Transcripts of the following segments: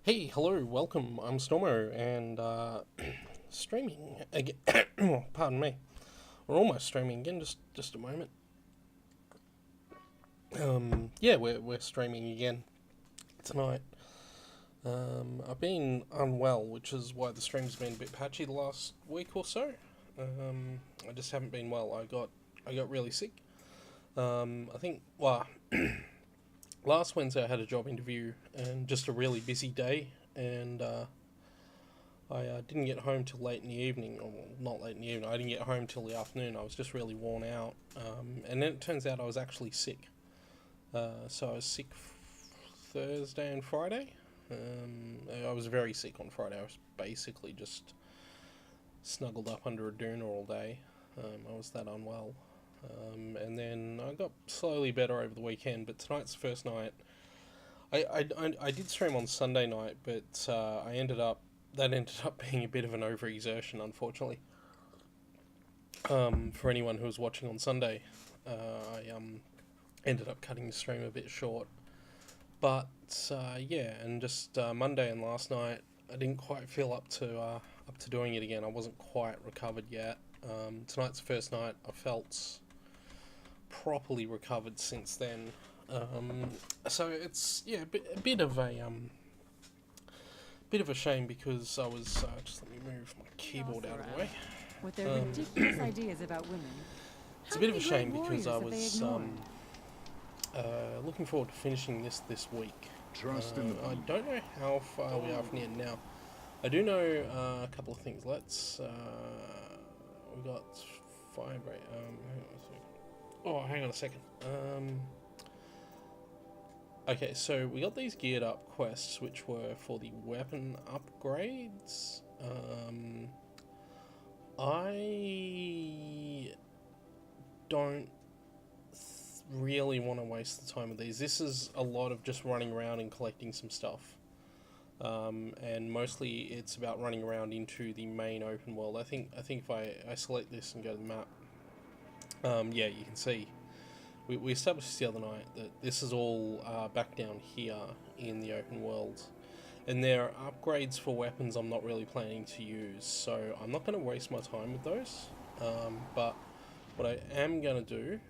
Hey, hello, welcome. I'm Stormo and streaming again. Pardon me. We're almost streaming again. Just a moment. Yeah, we're streaming again tonight. I've been unwell, which is why the stream's been a bit patchy the last week or so. I just haven't been well. I got really sick. I think last Wednesday I had a job interview and just a really busy day, and I didn't get home till late in the evening, or well, not late in the evening. I didn't get home till the afternoon. I was just really worn out, and then it turns out I was actually sick. So I was sick Thursday and Friday. I was very sick on Friday. I was basically just snuggled up under a doona all day. I was that unwell, and then I got slowly better over the weekend. But tonight's the first night. I did stream on Sunday night, but that ended up being a bit of an overexertion, unfortunately. For anyone who was watching on Sunday, I ended up cutting the stream a bit short. But yeah, and just Monday and last night, I didn't quite feel up to doing it again. I wasn't quite recovered yet. Tonight's the first night I felt properly recovered since then. So it's yeah, a bit of a shame because I was just let me move my keyboard out of the way. With their Um, ridiculous ideas about women. it's How a bit of many a great shame because warriors I have they was ignored? looking forward to finishing this week. Trust in the I people. don't know how far we are from the end now. I do know a couple of things. We got vibrate. Hang on a second. Oh, hang on a second. Okay, so we got these geared up quests, which were for the weapon upgrades. I don't really want to waste the time with these. This is a lot of just running around and collecting some stuff. And mostly it's about running around into the main open world. I think if I select this and go to the map, yeah, you can see we established this the other night that this is all back down here in the open world, and there are upgrades for weapons I'm not really planning to use, so I'm not going to waste my time with those. But what I am going to do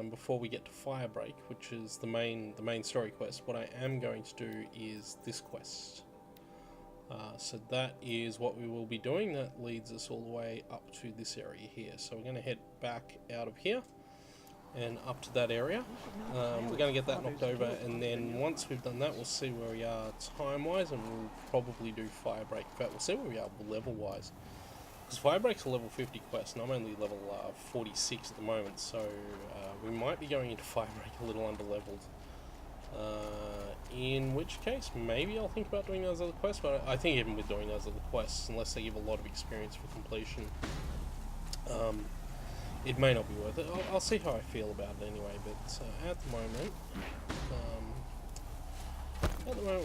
before we get to Firebreak, which is the main story quest, what I am going to do is this quest. So that is what we will be doing. That leads us all the way up to this area here. So we're going to head back out of here and up to that area. We're going to get that knocked over, and then once we've done that, we'll see where we are time-wise, and we'll probably do Firebreak. In fact, we'll see where we are level-wise. Because Firebreak's a level 50 quest, and I'm only level 46 at the moment, so we might be going into Firebreak a little under-leveled. In which case, maybe I'll think about doing those other quests, but I think even with doing those other quests, unless they give a lot of experience for completion, it may not be worth it. I'll see how I feel about it anyway, but at the moment,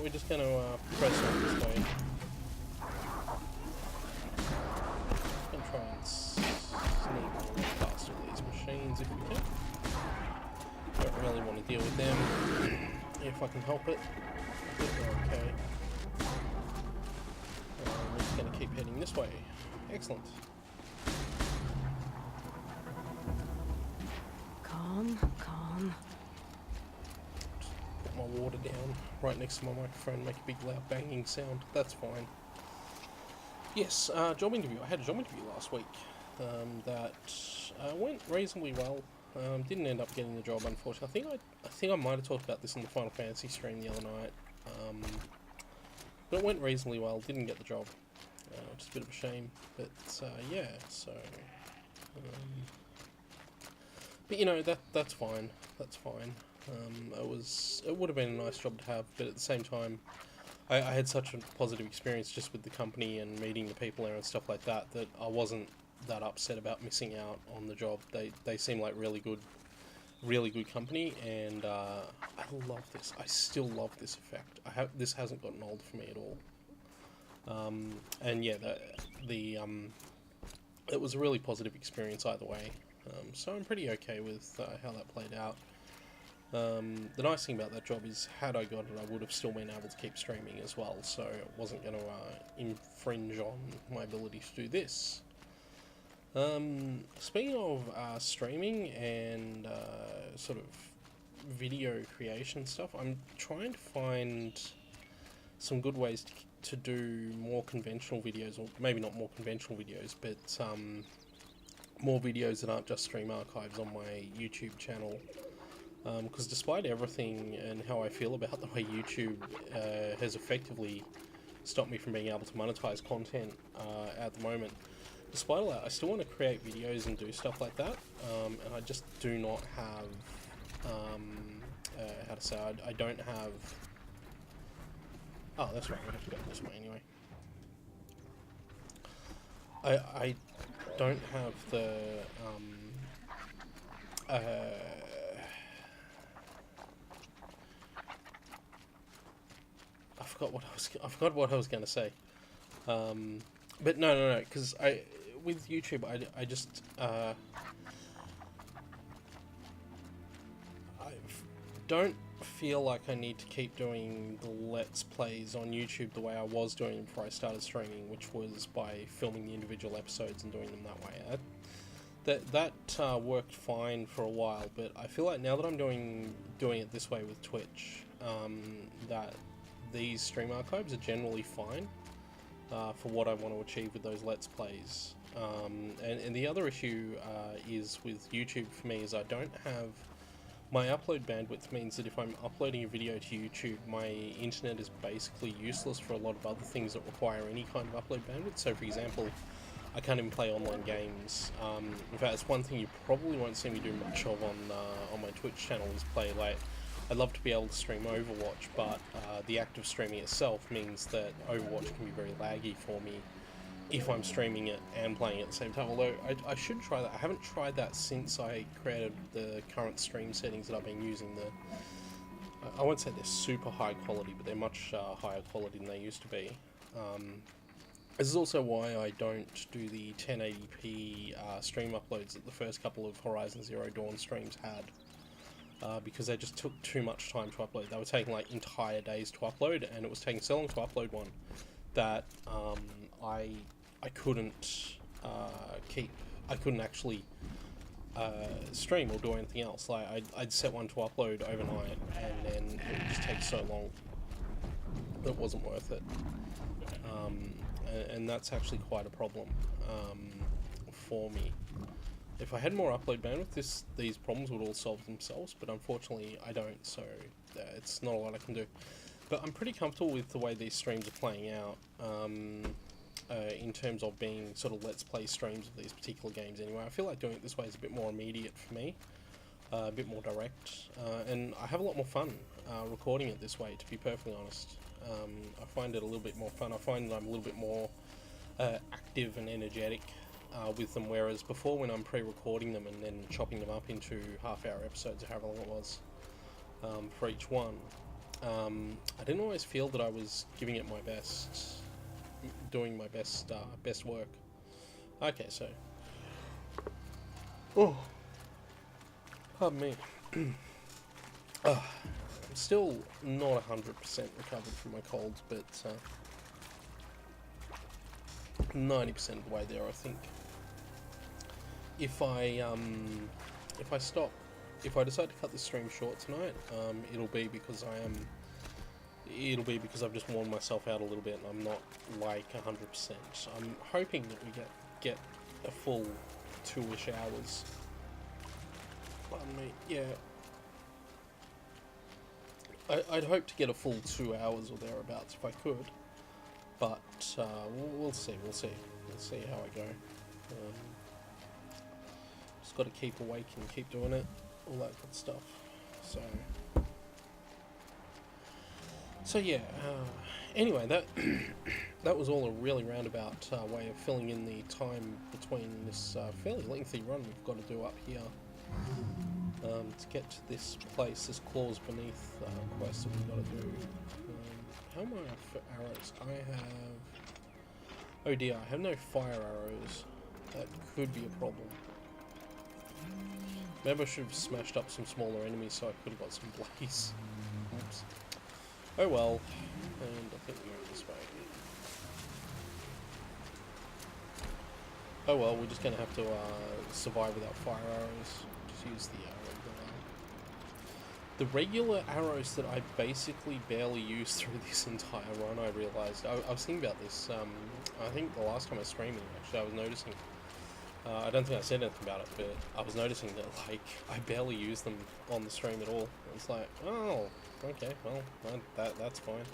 we're just going to press on this way. And try and sneak a little past all these machines if we can. Don't really want to deal with them if I can help it. But we're okay. We're just going to keep heading this way. Excellent. Calm, calm. Put my water down right next to my microphone, make a big loud banging sound. That's fine. Yes, job interview. I had a job interview last week that went reasonably well. Didn't end up getting the job, unfortunately. I think I might have talked about this in the Final Fantasy stream the other night. But it went reasonably well. Didn't get the job, which is a bit of a shame. But yeah, so. But you know that's fine. That's fine. It would have been a nice job to have, but at the same time, I had such a positive experience just with the company and meeting the people there and stuff like that that I wasn't that upset about missing out on the job. They seem like really good company, and I love this. I still love this effect. This hasn't gotten old for me at all. And yeah, the it was a really positive experience either way. So I'm pretty okay with how that played out. The nice thing about that job is, had I got it, I would have still been able to keep streaming as well, so it wasn't going to infringe on my ability to do this. Speaking of streaming and sort of video creation stuff, I'm trying to find some good ways to do more conventional videos, or maybe not more conventional videos, but more videos that aren't just stream archives on my YouTube channel. Because despite everything and how I feel about the way YouTube has effectively stopped me from being able to monetize content at the moment, despite all that, I still want to create videos and do stuff like that, and I just do not have, how to say, I don't have, oh, that's right, we have to go this way anyway. I don't have the, I forgot what I was going to say. But no, because with YouTube, I just, I don't feel like I need to keep doing the Let's Plays on YouTube the way I was doing them before I started streaming, which was by filming the individual episodes and doing them that way. That worked fine for a while, but I feel like now that I'm doing it this way with Twitch, that these stream archives are generally fine for what I want to achieve with those Let's Plays. And the other issue is with YouTube for me is I don't have... My upload bandwidth means that if I'm uploading a video to YouTube, my internet is basically useless for a lot of other things that require any kind of upload bandwidth. So for example, I can't even play online games. In fact, it's one thing you probably won't see me do much of on my Twitch channel is play. Like, I'd love to be able to stream Overwatch, but the act of streaming itself means that Overwatch can be very laggy for me if I'm streaming it and playing it at the same time. Although I should try that. I haven't tried that since I created the current stream settings that I've been using. I won't say they're super high quality, but they're much higher quality than they used to be. This is also why I don't do the 1080p stream uploads that the first couple of Horizon Zero Dawn streams had. Because they just took too much time to upload. They were taking like entire days to upload, and it was taking so long to upload one that I couldn't I couldn't actually stream or do anything else. Like I'd set one to upload overnight, and then it would just take so long that it wasn't worth it. And that's actually quite a problem for me. If I had more upload bandwidth, these problems would all solve themselves, but unfortunately I don't, so it's not a lot I can do. But I'm pretty comfortable with the way these streams are playing out, in terms of being sort of Let's Play streams of these particular games anyway. I feel like doing it this way is a bit more immediate for me, a bit more direct, and I have a lot more fun recording it this way, to be perfectly honest. I find it a little bit more fun. I find that I'm a little bit more active and energetic with them, whereas before, when I'm pre-recording them and then chopping them up into half-hour episodes or however long it was for each one, I didn't always feel that I was giving it my best, doing my best work. Okay, so, oh, pardon me. I'm still not 100% recovered from my colds, but 90% of the way there, I think. If I decide to cut this stream short tonight, it'll be because I've just worn myself out a little bit and I'm not like 100%. I'm hoping that we get a full 2-ish hours. Pardon me, yeah. I'd hope to get a full 2 hours or thereabouts if I could, but we'll see how I go. Just got to keep awake and keep doing it, all that good stuff. So yeah. Anyway, that was all a really roundabout way of filling in the time between this fairly lengthy run we've got to do up here. To get to this place, this Claws Beneath quest that we've got to do. How am I for arrows? I have... Oh dear, I have no fire arrows. That could be a problem. Maybe I should have smashed up some smaller enemies so I could have got some blaze. Oops. Oh well. And I think we're going this way. Oh well, we're just going to have to survive without fire arrows. Just use the regular arrows that I basically barely used through this entire run. I realised I was thinking about this. I think the last time I was streaming, actually, I was noticing. I don't think I said anything about it, but I was noticing that like I barely use them on the stream at all. It's like, oh, okay, well, that's fine.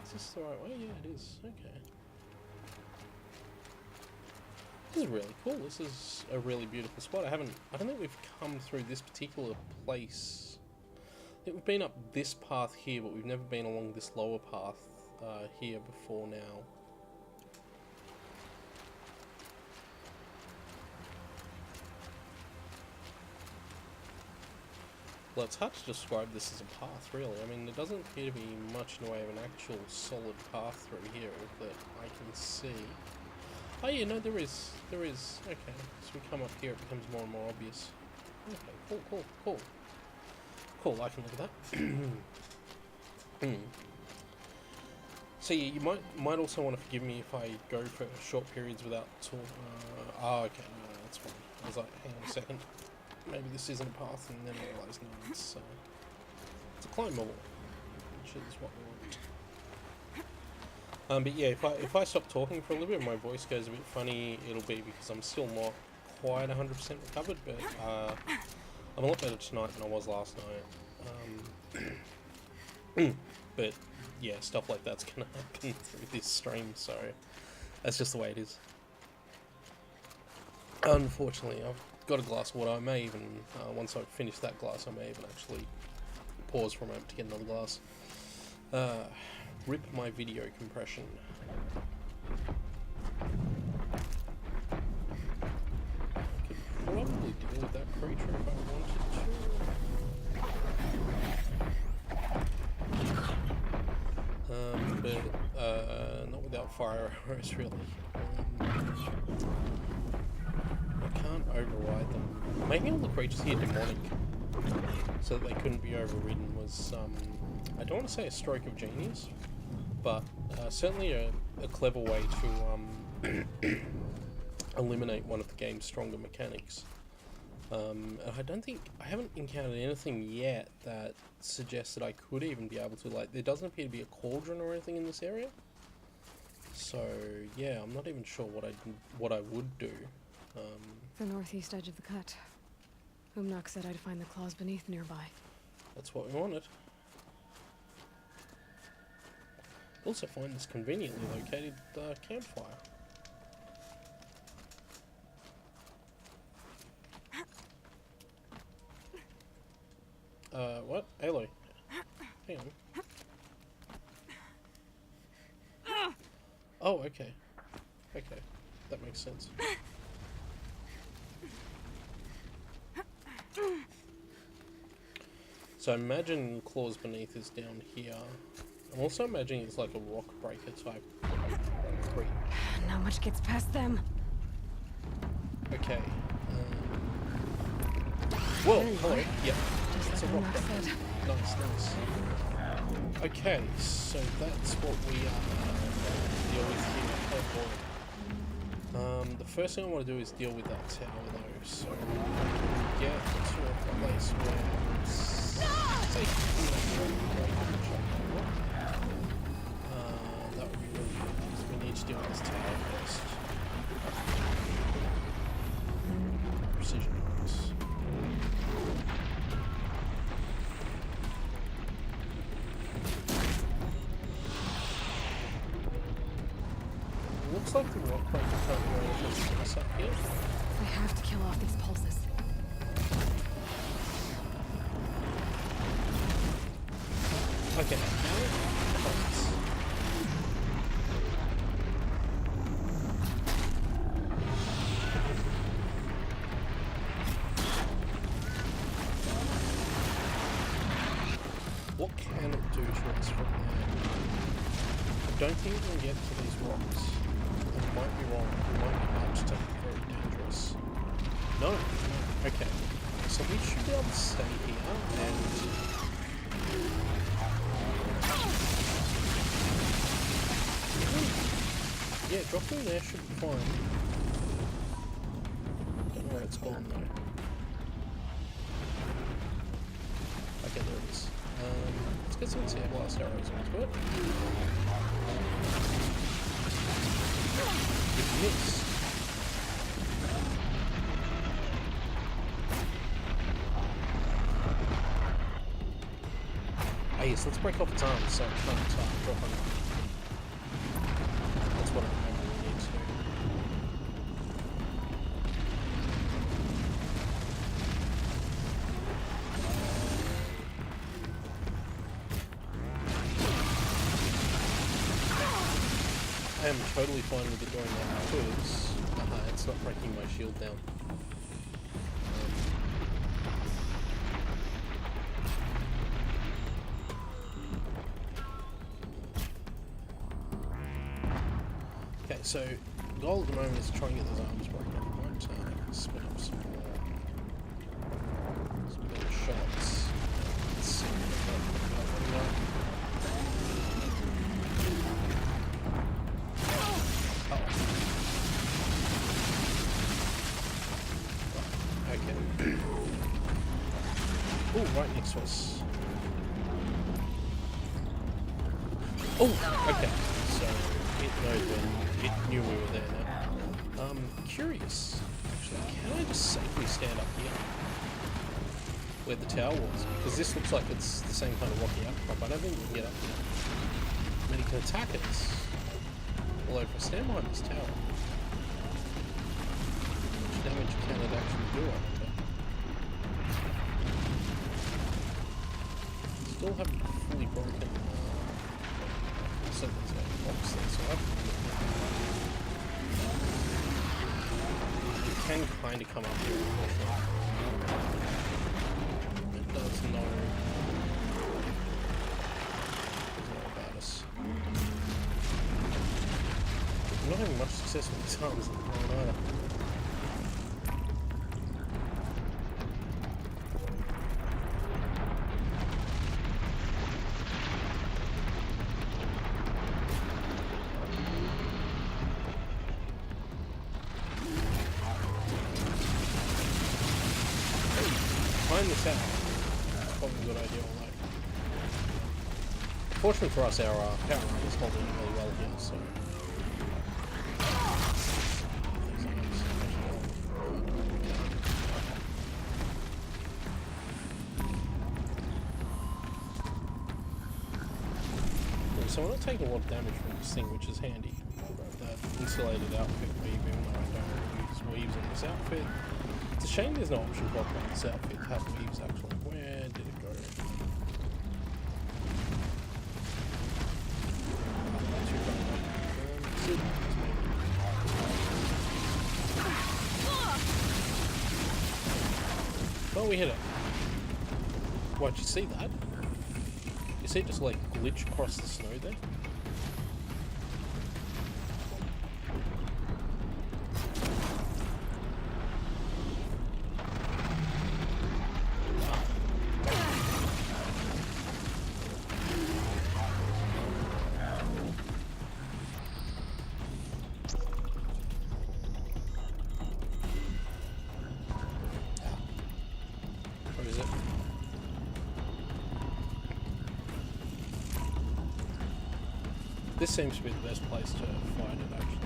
Is this the right way? Yeah, it is. Okay. This is really cool. This is a really beautiful spot. I don't think we've come through this particular place. I think we've been up this path here, but we've never been along this lower path here before now. Well, it's hard to describe this as a path, really. I mean, there doesn't appear to be much in the way of an actual solid path through here that I can see. Oh yeah, no, there is. There is. Okay, so we come up here, it becomes more and more obvious. Okay, cool. Cool, I can look at that. So yeah, you might also want to forgive me if I go for short periods without talking. Okay, no, that's fine. I was like, hang on a second. Maybe this isn't a path, and then I realised, no, it's a climbable, which is what we want. But yeah, if I stop talking for a little bit and my voice goes a bit funny, it'll be because I'm still not quite 100% recovered, but I'm a lot better tonight than I was last night. But yeah, stuff like that's gonna happen through this stream, so that's just the way it is. Unfortunately, I've got a glass of water. I may even, once I finish that glass, I may even actually pause for a moment to get another glass. Rip my video compression. I could probably deal with that creature if I wanted to. But not without fire arrows, really. I can't override them. Making all the creatures here demonic so that they couldn't be overridden was, I don't want to say a stroke of genius, but certainly a clever way to eliminate one of the game's stronger mechanics. And I haven't encountered anything yet that suggests that I could even be able to, like, there doesn't appear to be a cauldron or anything in this area. So yeah, I'm not even sure what I would do. The northeast edge of the cut. Umnak said I'd find the claws beneath nearby. That's what we wanted. Also find this conveniently located campfire. What? Aloy. Hang on. Oh, okay. Okay. That makes sense. So I imagine claws beneath is down here. I'm also imagining it's like a rock breaker type creep. Not much gets past them. Okay. Whoa, hello. Yep. It's a rock breaker. Nice. Okay, so that's what we deal with here. Oh boy. The first thing I want to do is deal with that tower though, so get to a place where it's safe. That would be really good, because we need to deal with this tower first. Precision marks. Looks like the rock breaker can't do anything to us up here. I have to kill off these pulses. Okay, now pulse. What can it do to us from there? I don't think we can get to these rocks. I might be wrong. We might be about to take it very dangerous. No. Okay. so we should be able to stay here and... Yeah, dropping there should be fine. Don't know where it's gone though. Okay, there it is. Let's get some tear blast arrows onto it. Good miss. Oh yes, let's break off its arms so it can't drop on it. That's what I remember we need to. I am totally fine with it doing that because it's not breaking my shield down. Okay, so the goal at the moment is to try and get those arms broken off. I might spin up some better shots. Let's see what okay. Oh, right next to us. Oh, okay. So it knew we were there now. Curious. Actually, can I just safely stand up here? Where the tower was? Because this looks like it's the same kind of rocky outcrop. I don't think we can get up here. I mean, he can attack us. Although if I stand behind this tower, how much damage can it actually do, I wonder? Still haven't fully broken. So there's a box there, so I it can kind of come up here, unfortunately. It does know about us. I'm not having much success with these arms at the moment either. Find this out. That's probably a good idea, although. Fortunately for us, our power arm is holding really well here, so. So we're not taking a lot of damage from this thing, which is handy. I'll grab that insulated outfit weave, even though I don't use weaves on this outfit. It's a shame there's no option block on this outfit to have weaves actually. Where did it go? Oh, we hit it. Why'd you see that? You see it just like glitch across the snow there? Or is it? This seems to be the best place to fight it, actually.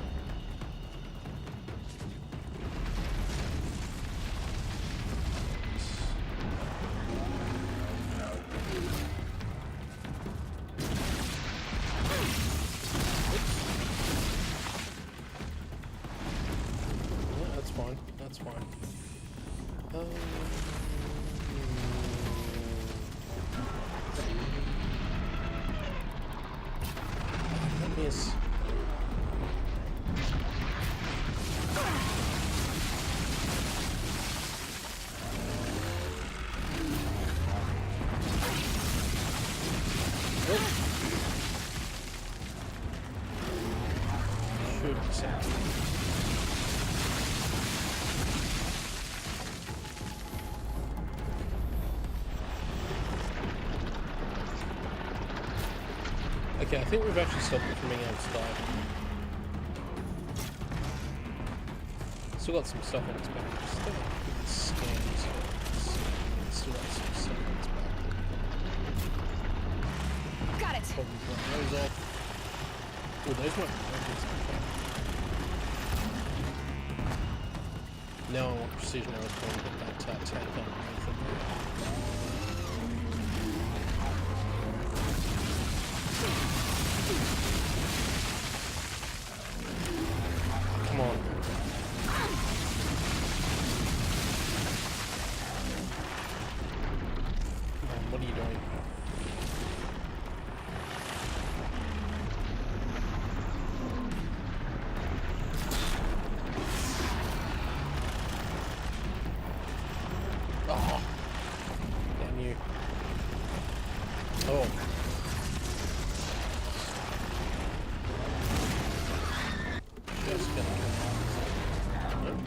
Yeah, that's fine. That's fine. Yes. Should be safe. Okay, I think we've actually stopped it from being able to dive. Still got some stuff on its back. Just scan this. Still got some stuff on its back. Got it. Probably got those off. Oh, those might be weapons. Now I want precision arrows to get that tank underneath it. Come on. What are you doing? Oh, damn you. Oh. Just gonna come out. Nope.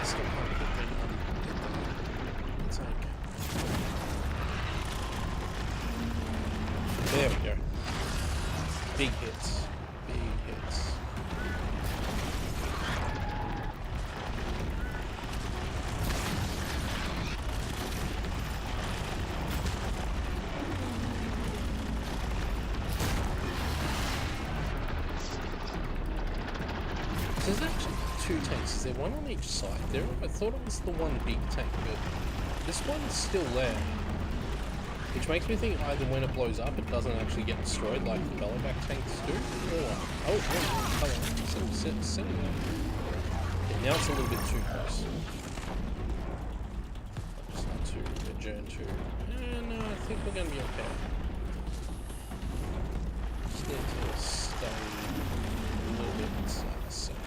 Still can't get the tank. There we go. Big hits. Big hits. So there's actually two tanks. Is there one on each side there? I thought it was the one big tank, but this one's still there. Which makes me think either when it blows up, it doesn't actually get destroyed like the bellyback tanks do, or... Oh, hold on. Set it up. Yeah, now it's a little bit too close. Just not to adjourn to... No, I think we're going to be okay. Just need to stay a little bit safe.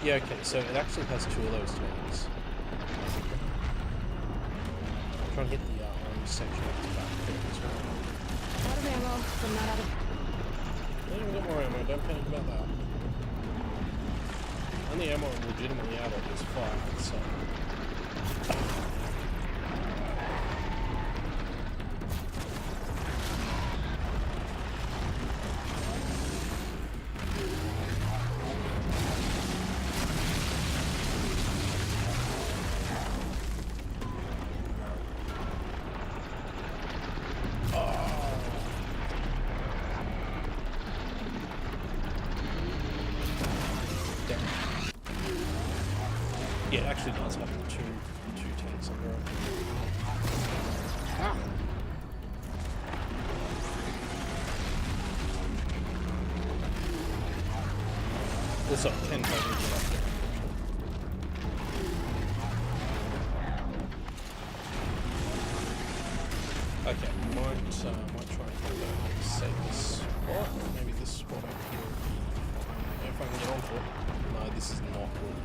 Yeah, okay, so it actually has two of those tanks. Try and hit the orange section of the back there as well. Out of ammo, but not out of... Yeah, we've got more ammo, don't panic about that. Only ammo I'm legitimately out of is fire, so... Yeah, it actually does have two tanks under it. Ah! Also, 10 total get up there. Okay, might try and go save this spot. Maybe this spot over here. If I can get onto it. No, this is not good.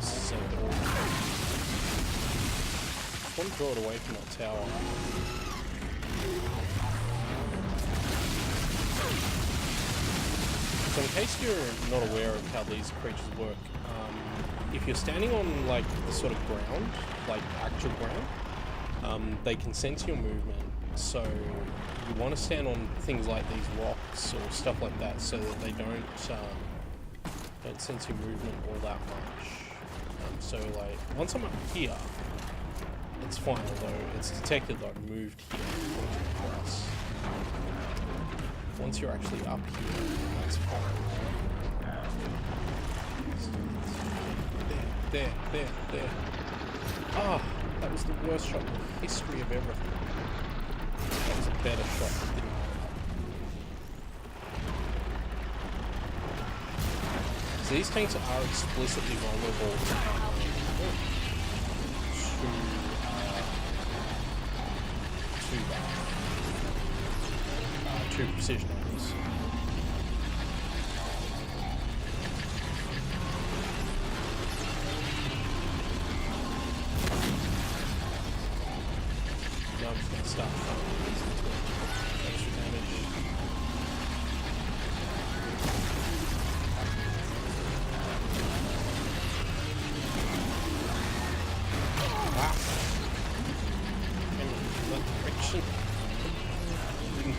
So I want to draw it away from that tower. So in case you're not aware of how these creatures work, if you're standing on like the sort of ground, like actual ground, they can sense your movement. So you want to stand on things like these rocks or stuff like that so that they don't sense your movement all that much. So like, once I'm up here, it's fine, although it's detected that I've moved here across. Once you're actually up here, that's fine. There. Ah, that was the worst shot in the history of everything. That was a better shot than didn't. So these tanks are explicitly vulnerable to precision arrows. Now I'm just going to start throwing these into extra damage.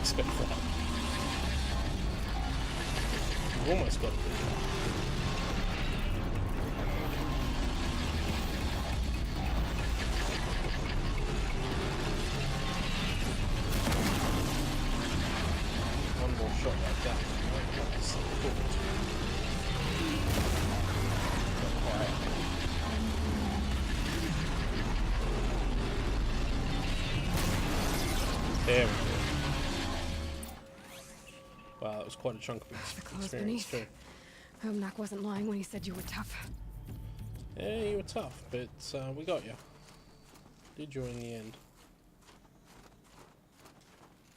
expect that. We've almost got it. One more shot like that. That's cooked. There we go. Wow, that was quite a chunk of The claws experience beneath. too. Umnak wasn't lying when he said you were tough. Yeah, you were tough, but we got you. Did you in the end?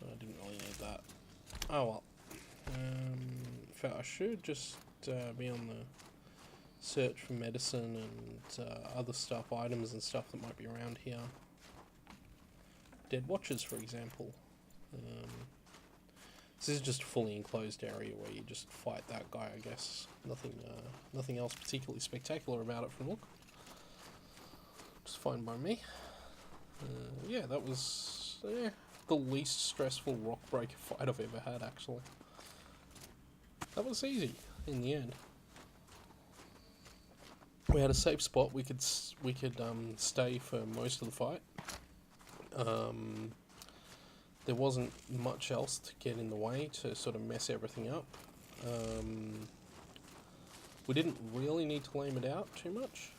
I didn't really need that. Oh well. In fact, I should just be on the search for medicine and other stuff, items and stuff that might be around here. Dead watchers, for example. This is just a fully enclosed area where you just fight that guy, I guess. Nothing else particularly spectacular about it from look. Just fine by me. Yeah, that was the least stressful rock breaker fight I've ever had, actually. That was easy in the end. We had a safe spot. We could stay for most of the fight. There wasn't much else to get in the way to sort of mess everything up. We didn't really need to lame it out too much.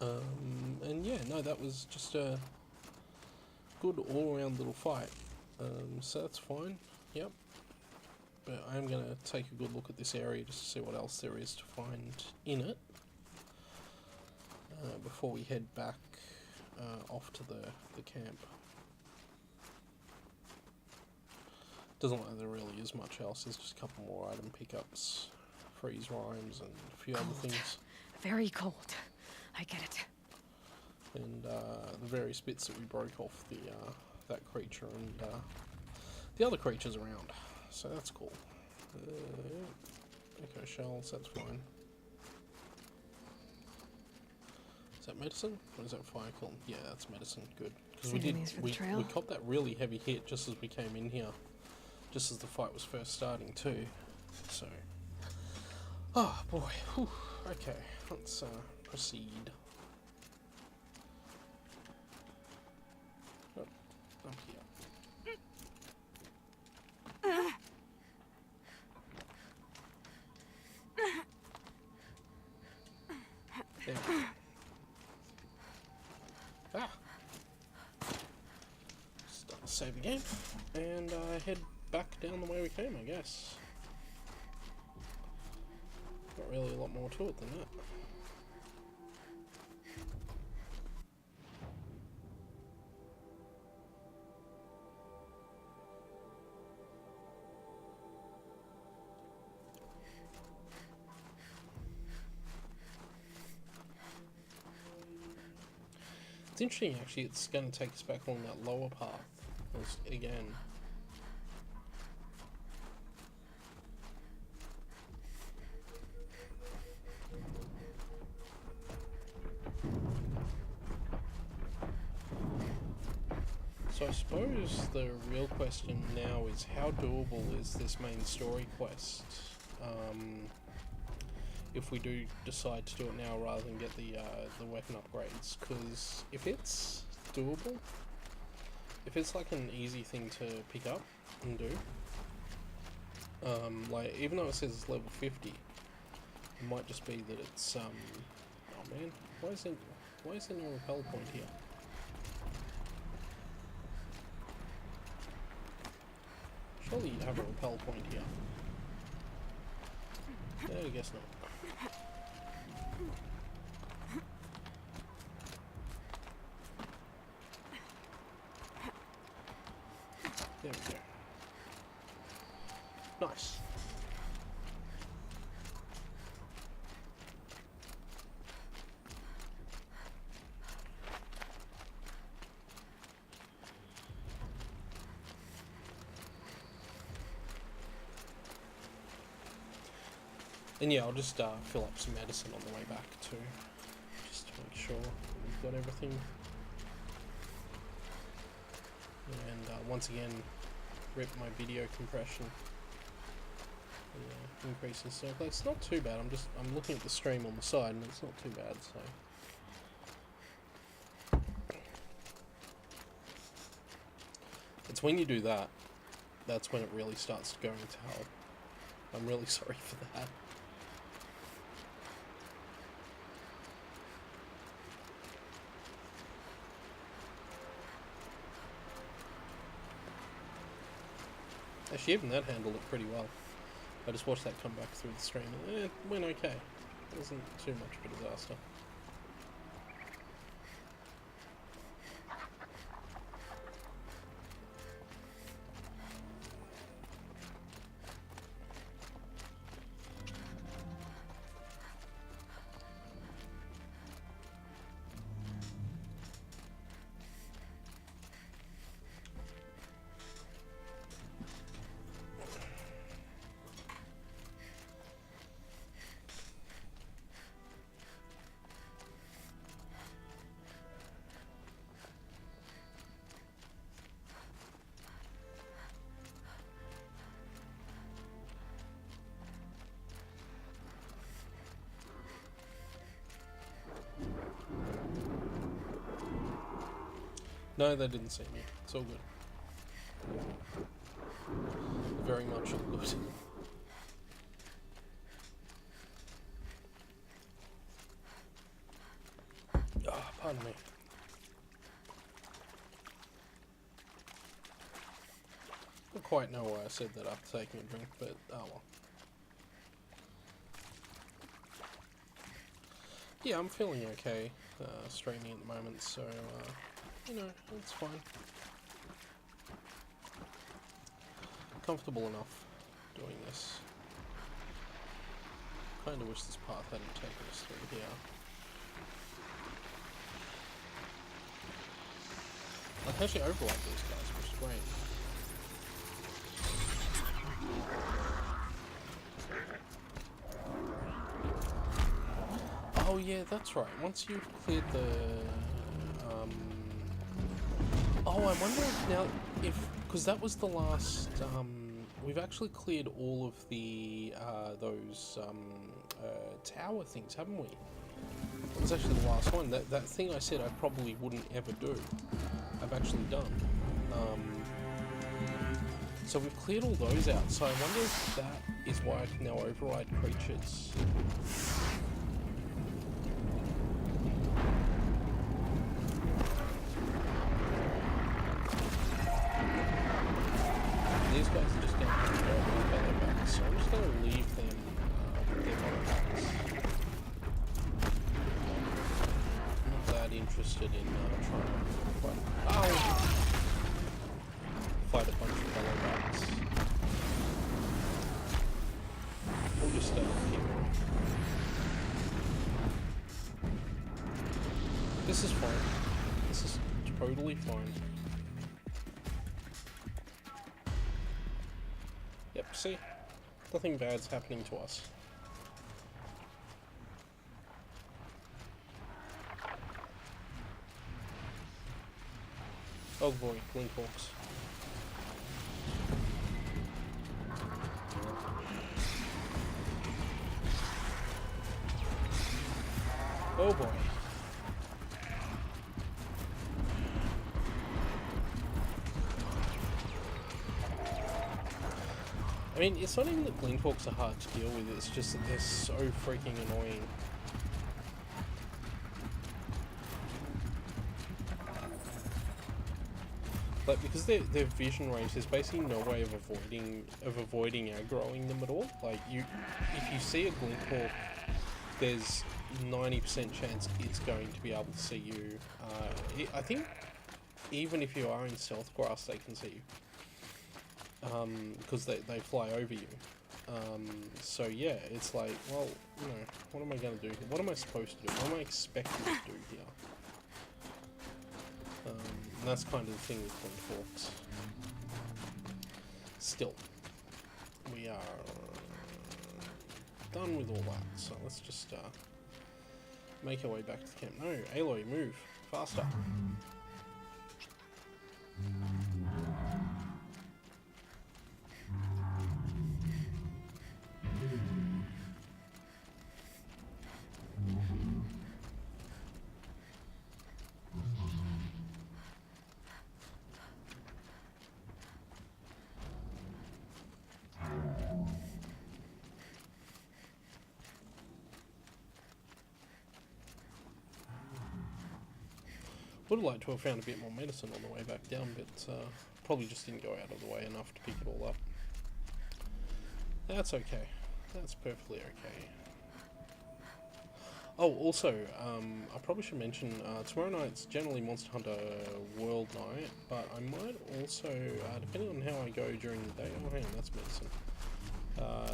And yeah, no, that was just a good all-around little fight. So that's fine, yep. But I'm going to take a good look at this area just to see what else there is to find in it. Before we head back off to the camp. Doesn't look like there really is much else. There's just a couple more item pickups, freeze rhymes, and a few other things. Very cold. I get it. And the various bits that we broke off that creature and the other creatures around. So that's cool. Echo shells, that's fine. Is that medicine? Or is that fire kiln? Yeah, that's medicine. Good. Because we copped that really heavy hit just as we came in here. Just as the fight was first starting too. So. Oh boy. Whew. Okay, let's proceed. Oh, up here. There we go. Start the save again, and head back down the way we came, I guess. Not really a lot more to it than that. It's interesting, actually. It's going to take us back along that lower path again. So I suppose the real question now is how doable is this main story quest? If we do decide to do it now rather than get the weapon upgrades, because if it's doable, if it's like an easy thing to pick up and do, like even though it says it's level 50, it might just be that it's oh man, why is there no repel point here? Surely you'd have a repel point here. I guess not. There we go. Nice. And yeah, I'll just fill up some medicine on the way back too, just to make sure we've got everything. Yeah, and once again, rip my video compression. Increase in circle. It's not too bad. I'm looking at the stream on the side, and it's not too bad. So. It's when you do that, that's when it really starts going to hell. I'm really sorry for that. Actually, even that handled it pretty well. I just watched that come back through the stream, and it went okay. It wasn't too much of a disaster. No, they didn't see me. It's all good. Very much all good. Oh, pardon me. I don't quite know why I said that after taking a drink, but oh well. Yeah, I'm feeling okay streaming at the moment, so you know, it's fine. Comfortable enough doing this. Kinda wish this path hadn't taken us through here. I can actually overlap these guys, which is great. Oh yeah, that's right. Once you've cleared the... Oh, I wonder if now... Because that was the last... we've actually cleared all of the... those... tower things, haven't we? That was actually the last one. That thing I said I probably wouldn't ever do, I've actually done. So we've cleared all those out, so I wonder if that is why I can now override creatures. These guys are just going to go with belly backs, so I'm just going to leave them with their belly backs. I'm not that interested in trying to fight a bunch of belly backs. We'll just stay here. This is fine. This is totally fine. Yep, see? Nothing bad's happening to us. Oh boy, Linkhawks. Oh boy. I mean, it's not even that Glinthawks are hard to deal with, it's just that they're so freaking annoying. Like, because their vision range, there's basically no way of avoiding aggroing them at all. Like, if you see a Glinthawk, there's 90% chance it's going to be able to see you. I think even if you are in stealth grass, they can see you. Because they fly over you. So yeah, it's like, well, you know, what am I going to do here? What am I supposed to do? What am I expected to do here? And that's kind of the thing with Glinthawks. Still, we are done with all that, so let's just make our way back to the camp. No, Aloy, move faster. Would have liked to have found a bit more medicine on the way back down, but probably just didn't go out of the way enough to pick it all up. That's okay. That's perfectly okay. Oh, also, I probably should mention, tomorrow night's generally Monster Hunter World Night, but I might also, depending on how I go during the day, oh hang on, that's medicine.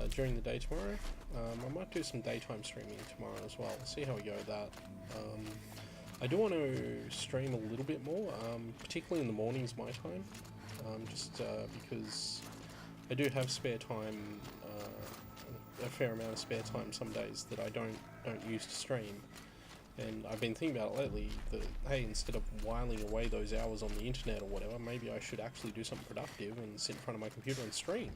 During the day tomorrow, I might do some daytime streaming tomorrow as well. See how we go with that. I do want to stream a little bit more, particularly in the mornings my time, just because I do have spare time, a fair amount of spare time some days that I don't use to stream, and I've been thinking about it lately that, hey, instead of whiling away those hours on the internet or whatever, maybe I should actually do something productive and sit in front of my computer and stream,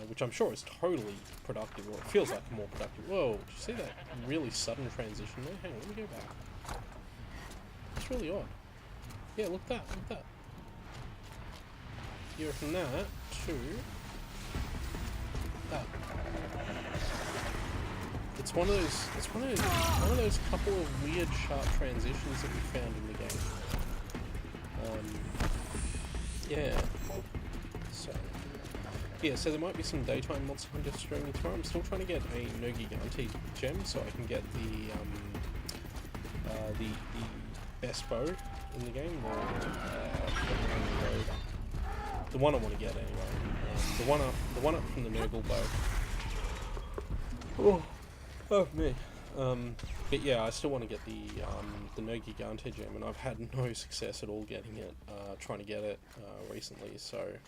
which I'm sure is totally productive, or it feels like more productive. Whoa, did you see that really sudden transition there? Hang on, let me go back. It's really odd. Yeah, look at that. You're from that to that. It's one of those couple of weird sharp transitions that we found in the game. Yeah. So there might be some daytime Monster Hunter streaming tomorrow. I'm still trying to get a No Gigante gem so I can get the best bow in the game. The one I want to get anyway. The one up from the Nurgle bow. Oh me. But yeah, I still want to get the No Gigante gem, and I've had no success at all getting it. Trying to get it recently. So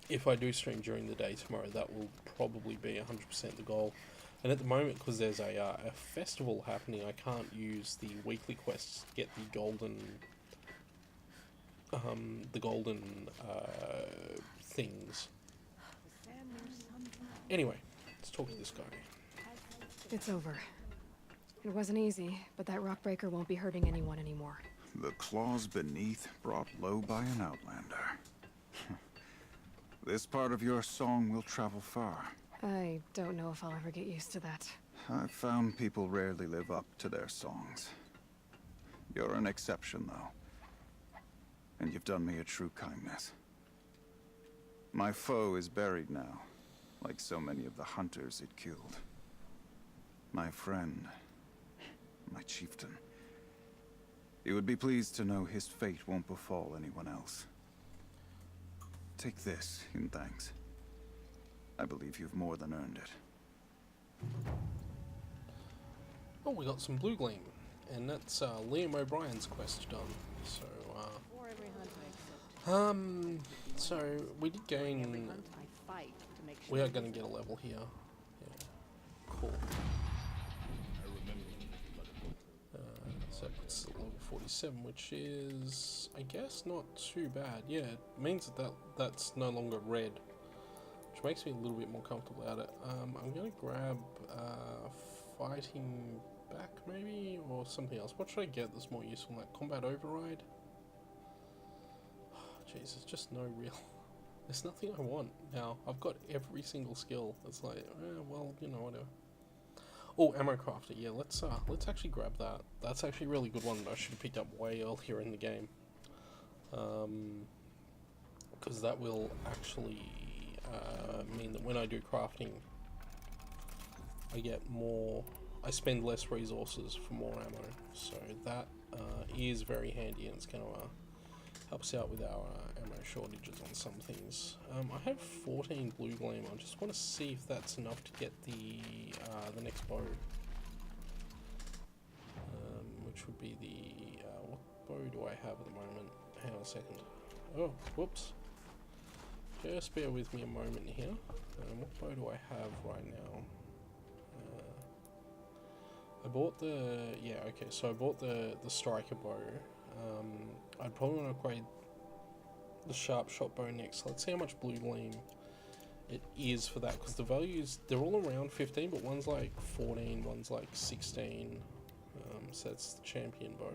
if I do stream during the day tomorrow, that will probably be 100% the goal. And at the moment, because there's a festival happening, I can't use the weekly quests to get the golden things. Anyway, let's talk to this guy. It's over. It wasn't easy, but that rock breaker won't be hurting anyone anymore. The claws beneath brought low by an outlander. This part of your song will travel far. I don't know if I'll ever get used to that. I've found people rarely live up to their songs. You're an exception, though. And you've done me a true kindness. My foe is buried now, like so many of the hunters it killed. My friend, my chieftain. You would be pleased to know his fate won't befall anyone else. Take this in thanks. I believe you've more than earned it. Oh, we got some blue gleam, and that's Liam O'Brien's quest done. So we did gain. We are going to get a level here. Yeah, cool. So that puts us at level 47, which is, I guess, not too bad. Yeah, it means that's no longer red, which makes me a little bit more comfortable at it. I'm going to grab fighting back, maybe, or something else. What should I get that's more useful? Like combat override? Jeez, there's just no real... There's nothing I want now. I've got every single skill. It's like, well, you know, whatever. Oh, ammo crafter. Yeah, let's actually grab that. That's actually a really good one that I should have picked up way earlier in the game. Because that will actually mean that when I do crafting, I get more... I spend less resources for more ammo. So that is very handy, and it's going to help us out with our ammo shortages on some things. I have 14 blue gleam. I just want to see if that's enough to get the next bow, which would be the what bow do I have at the moment? Hang on a second. Oh, whoops. Just bear with me a moment here. What bow do I have right now? I bought the so I bought the striker bow. I'd probably want to upgrade the sharp shot bow next. Let's see how much blue gleam it is for that, because the values, they're all around 15, but one's like 14, one's like 16. So that's the champion bow.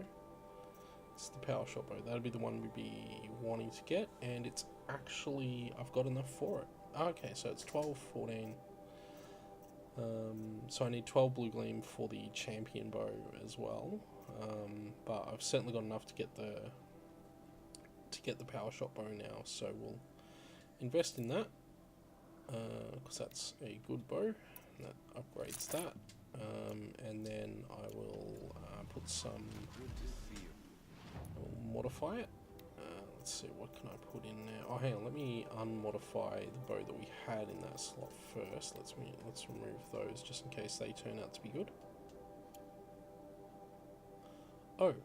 It's the power shot bow. That'd be the one we'd be wanting to get, and it's actually, I've got enough for it. Okay, so it's 12, 14. So I need 12 blue gleam for the champion bow as well. but I've certainly got enough to get the power shot bow now. So we'll invest in that because that's a good bow. And that upgrades that, and then I will put some. I'll modify it. Let's see, what can I put in there? Oh, hang on, let me unmodify the bow that we had in that slot first. Let's remove those just in case they turn out to be good. Oh.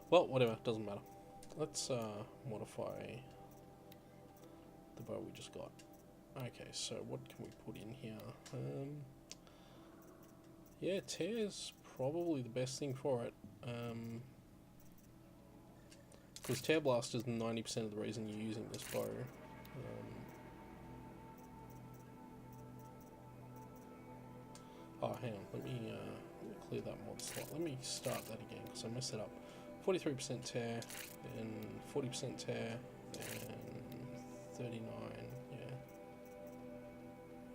Well, whatever, doesn't matter. Let's modify the bow we just got. Okay, so what can we put in here? Yeah, tear's probably the best thing for it. Because Tear Blast is 90% of the reason you're using this bow. Oh, hang on. Let me clear that mod slot. Let me start that again because I messed it up. 43% tear, then 40% tear, then 39. Yeah.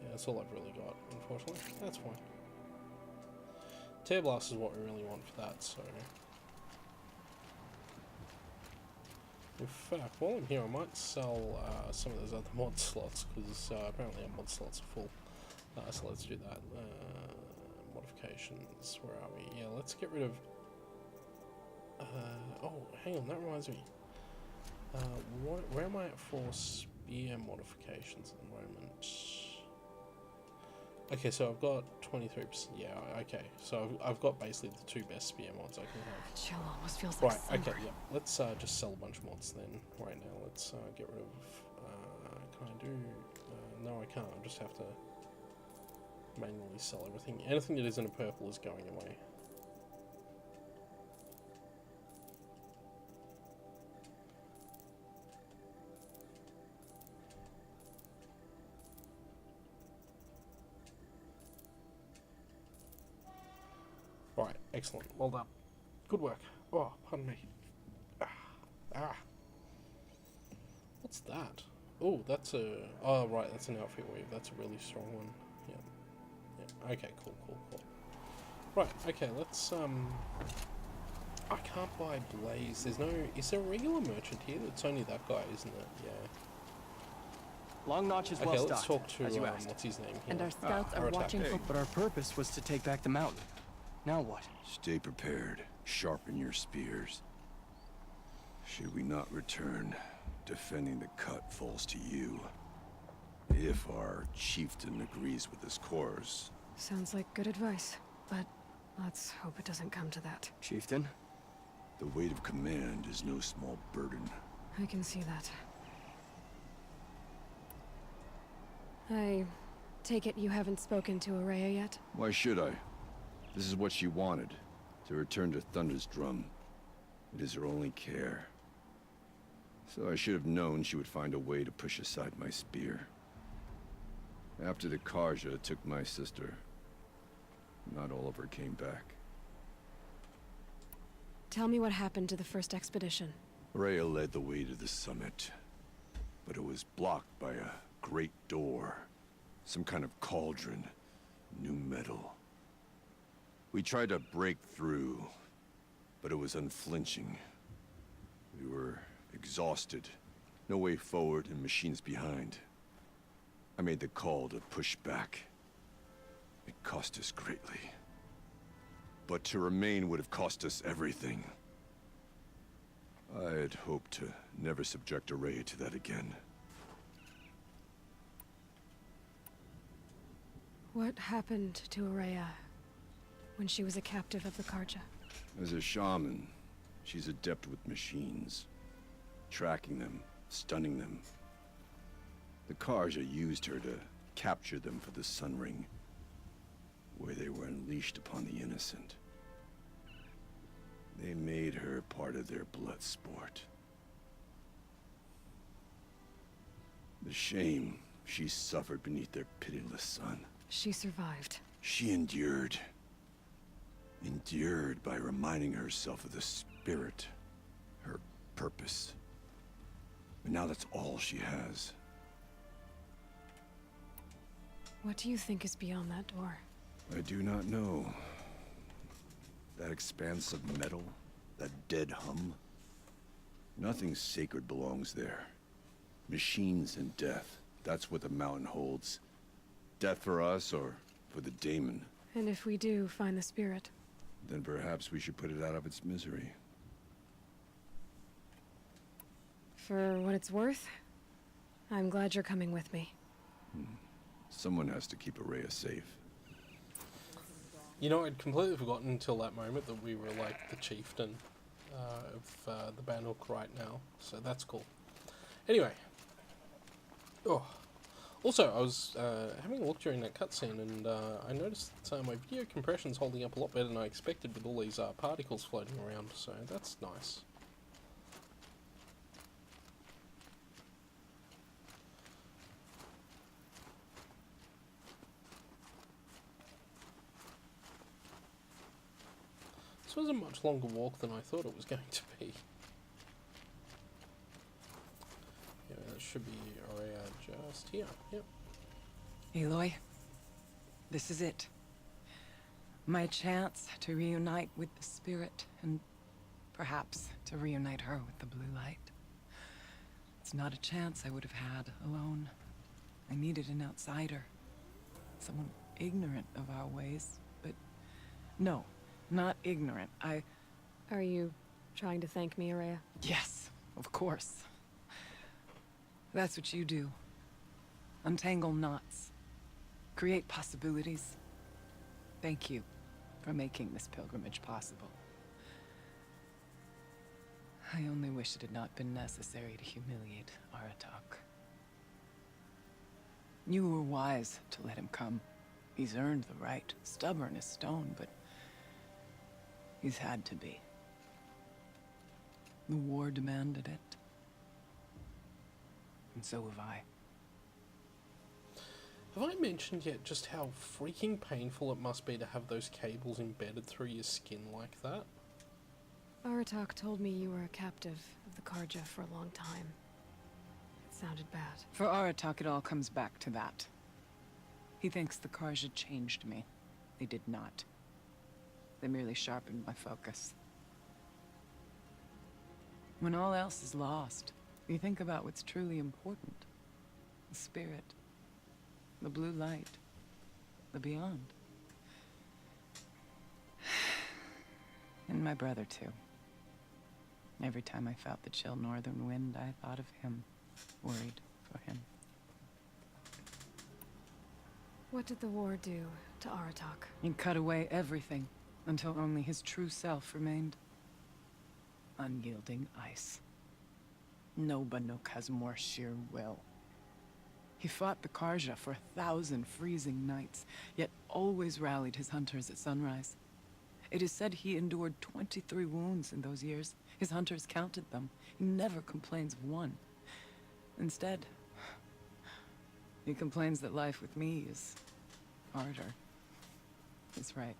Yeah, that's all I've really got, unfortunately. That's fine. Tear Blast is what we really want for that, so. In fact, while I'm here, I might sell some of those other mod slots, because apparently our mod slots are full. So let's do that. Modifications, where are we? Yeah, let's get rid of... oh, hang on, that reminds me. Where am I at for spear modifications at the moment? Okay, so I've got 23%. Yeah, okay. So I've got basically the two best spear mods I can have. Chill almost feels like Right, summer. okay, yeah. Let's just sell a bunch of mods then. Right now, let's get rid of... can I do... no, I can't. I just have to manually sell everything. Anything that isn't a purple is going away. Right, excellent. Well done. Good work. Oh, pardon me. Ah. What's that? Oh, that's a... oh, right, that's an outfit weave. That's a really strong one. Yeah. Yeah. Okay, cool. Right, okay, let's, I can't buy Blaze. There's no... is there a regular merchant here? It's only that guy, isn't it? Yeah. Long Notch is well Okay, let's stocked, talk to, as you asked. what's his name? And here? our scouts are Aratak. watching for... But our purpose was to take back the mountain. Now what? Stay prepared. Sharpen your spears. Should we not return, defending the cut falls to you. If our chieftain agrees with his course. Sounds like good advice, but let's hope it doesn't come to that. Chieftain? The weight of command is no small burden. I can see that. I take it you haven't spoken to Araya yet? Why should I? This is what she wanted. To return to Thunder's drum. It is her only care. So I should have known she would find a way to push aside my spear. After the Karja took my sister, not all of her came back. Tell me what happened to the first expedition. Rhea led the way to the summit, but it was blocked by a great door. Some kind of cauldron, new metal. We tried to break through, but it was unflinching. We were exhausted, no way forward and machines behind. I made the call to push back. It cost us greatly. But to remain would have cost us everything. I had hoped to never subject Araya to that again. What happened to Araya when she was a captive of the Karja? As a shaman, she's adept with machines. Tracking them, stunning them. The Karja used her to capture them for the Sun Ring, where they were unleashed upon the innocent. They made her part of their blood sport. The shame she suffered beneath their pitiless sun. She survived. She endured. Endured by reminding herself of the spirit, her purpose. And now that's all she has. What do you think is beyond that door? I do not know. That expanse of metal, that dead hum. Nothing sacred belongs there. Machines and death. That's what the mountain holds. Death for us or for the daemon. And if we do find the spirit, Then perhaps we should put it out of its misery. for what it's worth, I'm glad you're coming with me. Someone has to keep Araya safe. You know, I'd completely forgotten until that moment that we were like the chieftain of the Bannock right now, so that's cool. Anyway, oh, also I was having a look during that cutscene, and I noticed that my video compression's holding up a lot better than I expected with all these particles floating around, so that's nice. This was a much longer walk than I thought it was going to be. Yeah, that should be just here. Yep. Aloy, this is it. My chance to reunite with the spirit, and perhaps to reunite her with the blue light. It's not a chance I would have had alone. I needed an outsider. Someone ignorant of our ways, but no, not ignorant. Are you trying to thank me, Araya? Yes, of course. That's what you do. Untangle knots. Create possibilities. Thank you for making this pilgrimage possible. I only wish it had not been necessary to humiliate Aratak. You were wise to let him come. He's earned the right. Stubborn as stone, but he's had to be. The war demanded it. And so have I. Have I mentioned yet just how freaking painful it must be to have those cables embedded through your skin like that? Aratak told me you were a captive of the Karja for a long time. It sounded bad. For Aratak, it all comes back to that. He thinks the Karja changed me. They did not. They merely sharpened my focus. When all else is lost, you think about what's truly important. The spirit. The blue light. The beyond. And my brother, too. Every time I felt the chill northern wind, I thought of him. Worried for him. What did the war do to Aratak? It cut away everything, until only his true self remained. Unyielding ice. No Bannock has more sheer will. He fought the Karja for 1,000 freezing nights, yet always rallied his hunters at sunrise. It is said he endured 23 wounds in those years. His hunters counted them. He never complains of one. Instead, he complains that life with me is harder. He's right.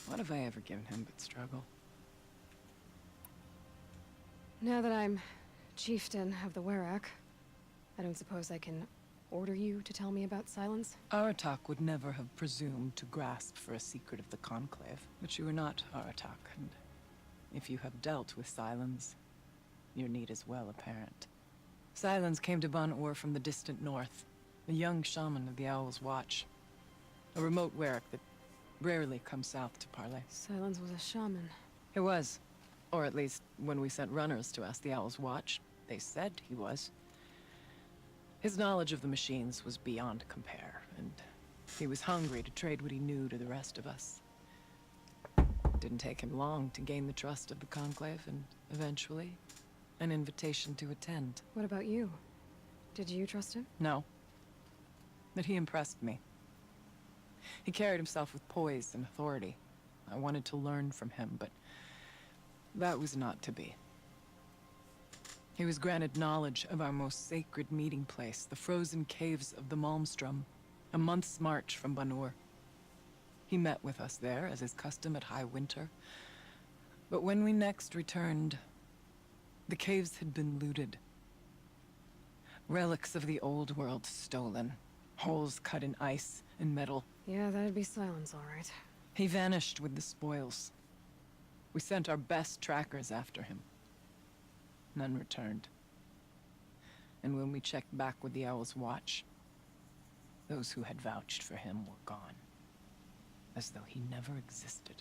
What have I ever given him but struggle? Now that I'm chieftain of the Werak, I don't suppose I can order you to tell me about Silence? Aratak would never have presumed to grasp for a secret of the Conclave. But you are not Aratak, and if you have dealt with Silence, your need is well apparent. Silence came to Ban-Ur from the distant north, a young shaman of the Owl's Watch. A remote Werak that rarely comes south to parley. Silence was a shaman. He was. Or at least, when we sent runners to ask the Owl's Watch, they said he was. His knowledge of the machines was beyond compare, and he was hungry to trade what he knew to the rest of us. It didn't take him long to gain the trust of the Conclave, and eventually, an invitation to attend. What about you? Did you trust him? No. But he impressed me. He carried himself with poise and authority. I wanted to learn from him, but that was not to be. He was granted knowledge of our most sacred meeting place, the frozen caves of the Malmstrom, a month's march from Ban-Ur. He met with us there, as is custom at high winter. But when we next returned, the caves had been looted. Relics of the old world stolen. Holes cut in ice and metal. Yeah, that'd be Silence, all right. He vanished with the spoils. We sent our best trackers after him. None returned. And when we checked back with the Owl's Watch, those who had vouched for him were gone. As though he never existed.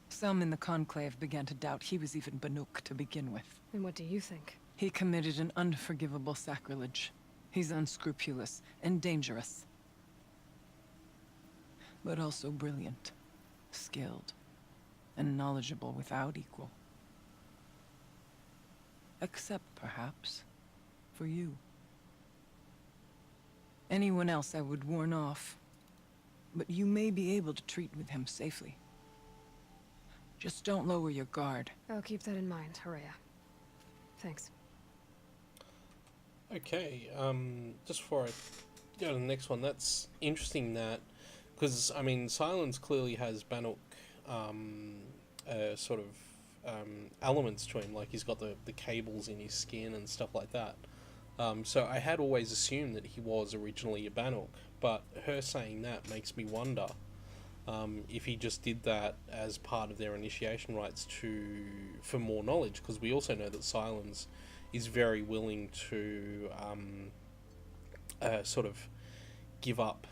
Some in the Conclave began to doubt he was even Banuk to begin with. And what do you think? He committed an unforgivable sacrilege. He's unscrupulous and dangerous. But also brilliant, skilled, and knowledgeable without equal. Except, perhaps, for you. Anyone else I would warn off, but you may be able to treat with him safely. Just don't lower your guard. I'll keep that in mind, Horea. Thanks. Okay, just before I go to the next one, that's interesting that, because, I mean, Silence clearly has Banuk, sort of, elements to him, like he's got the cables in his skin and stuff like that. So I had always assumed that he was originally a Banuk, but her saying that makes me wonder if he just did that as part of their initiation rites for more knowledge, because we also know that Silence is very willing to sort of give up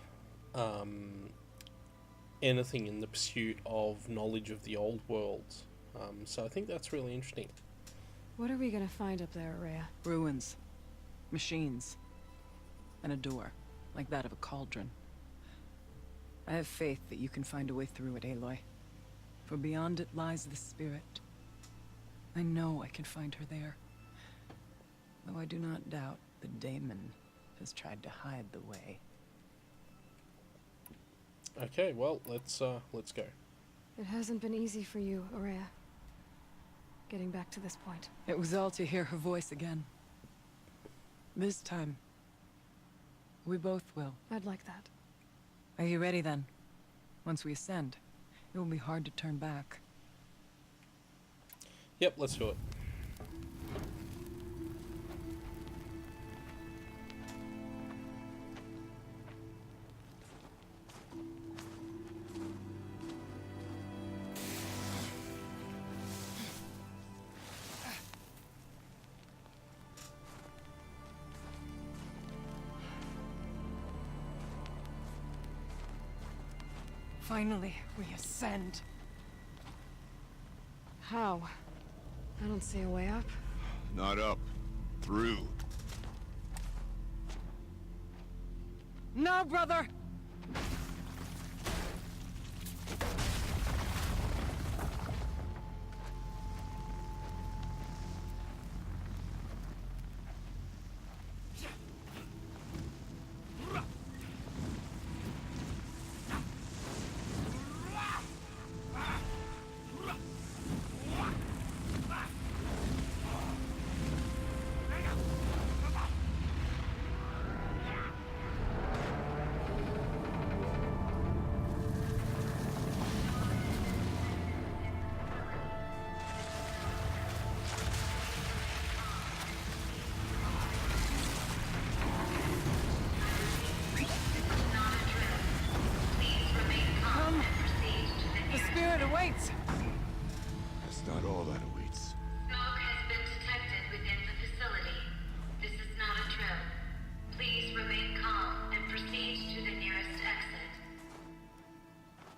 anything in the pursuit of knowledge of the old world. So I think that's really interesting. What are we gonna find up there, Horea? Ruins, machines, and a door, like that of a cauldron. I have faith that you can find a way through it, Aloy. For beyond it lies the spirit. I know I can find her there. Though I do not doubt the daemon has tried to hide the way. Okay, well, let's go. It hasn't been easy for you, Horea. Getting back to this point. It was all to hear her voice again. This time, we both will. I'd like that. Are you ready then? Once we ascend, it will be hard to turn back. Yep, let's do it. Finally, we ascend. How? I don't see a way up. Not up. Through. No, brother! Awaits! That's not all that awaits. Smoke has been detected within the facility. This is not a drill. Please remain calm and proceed to the nearest exit.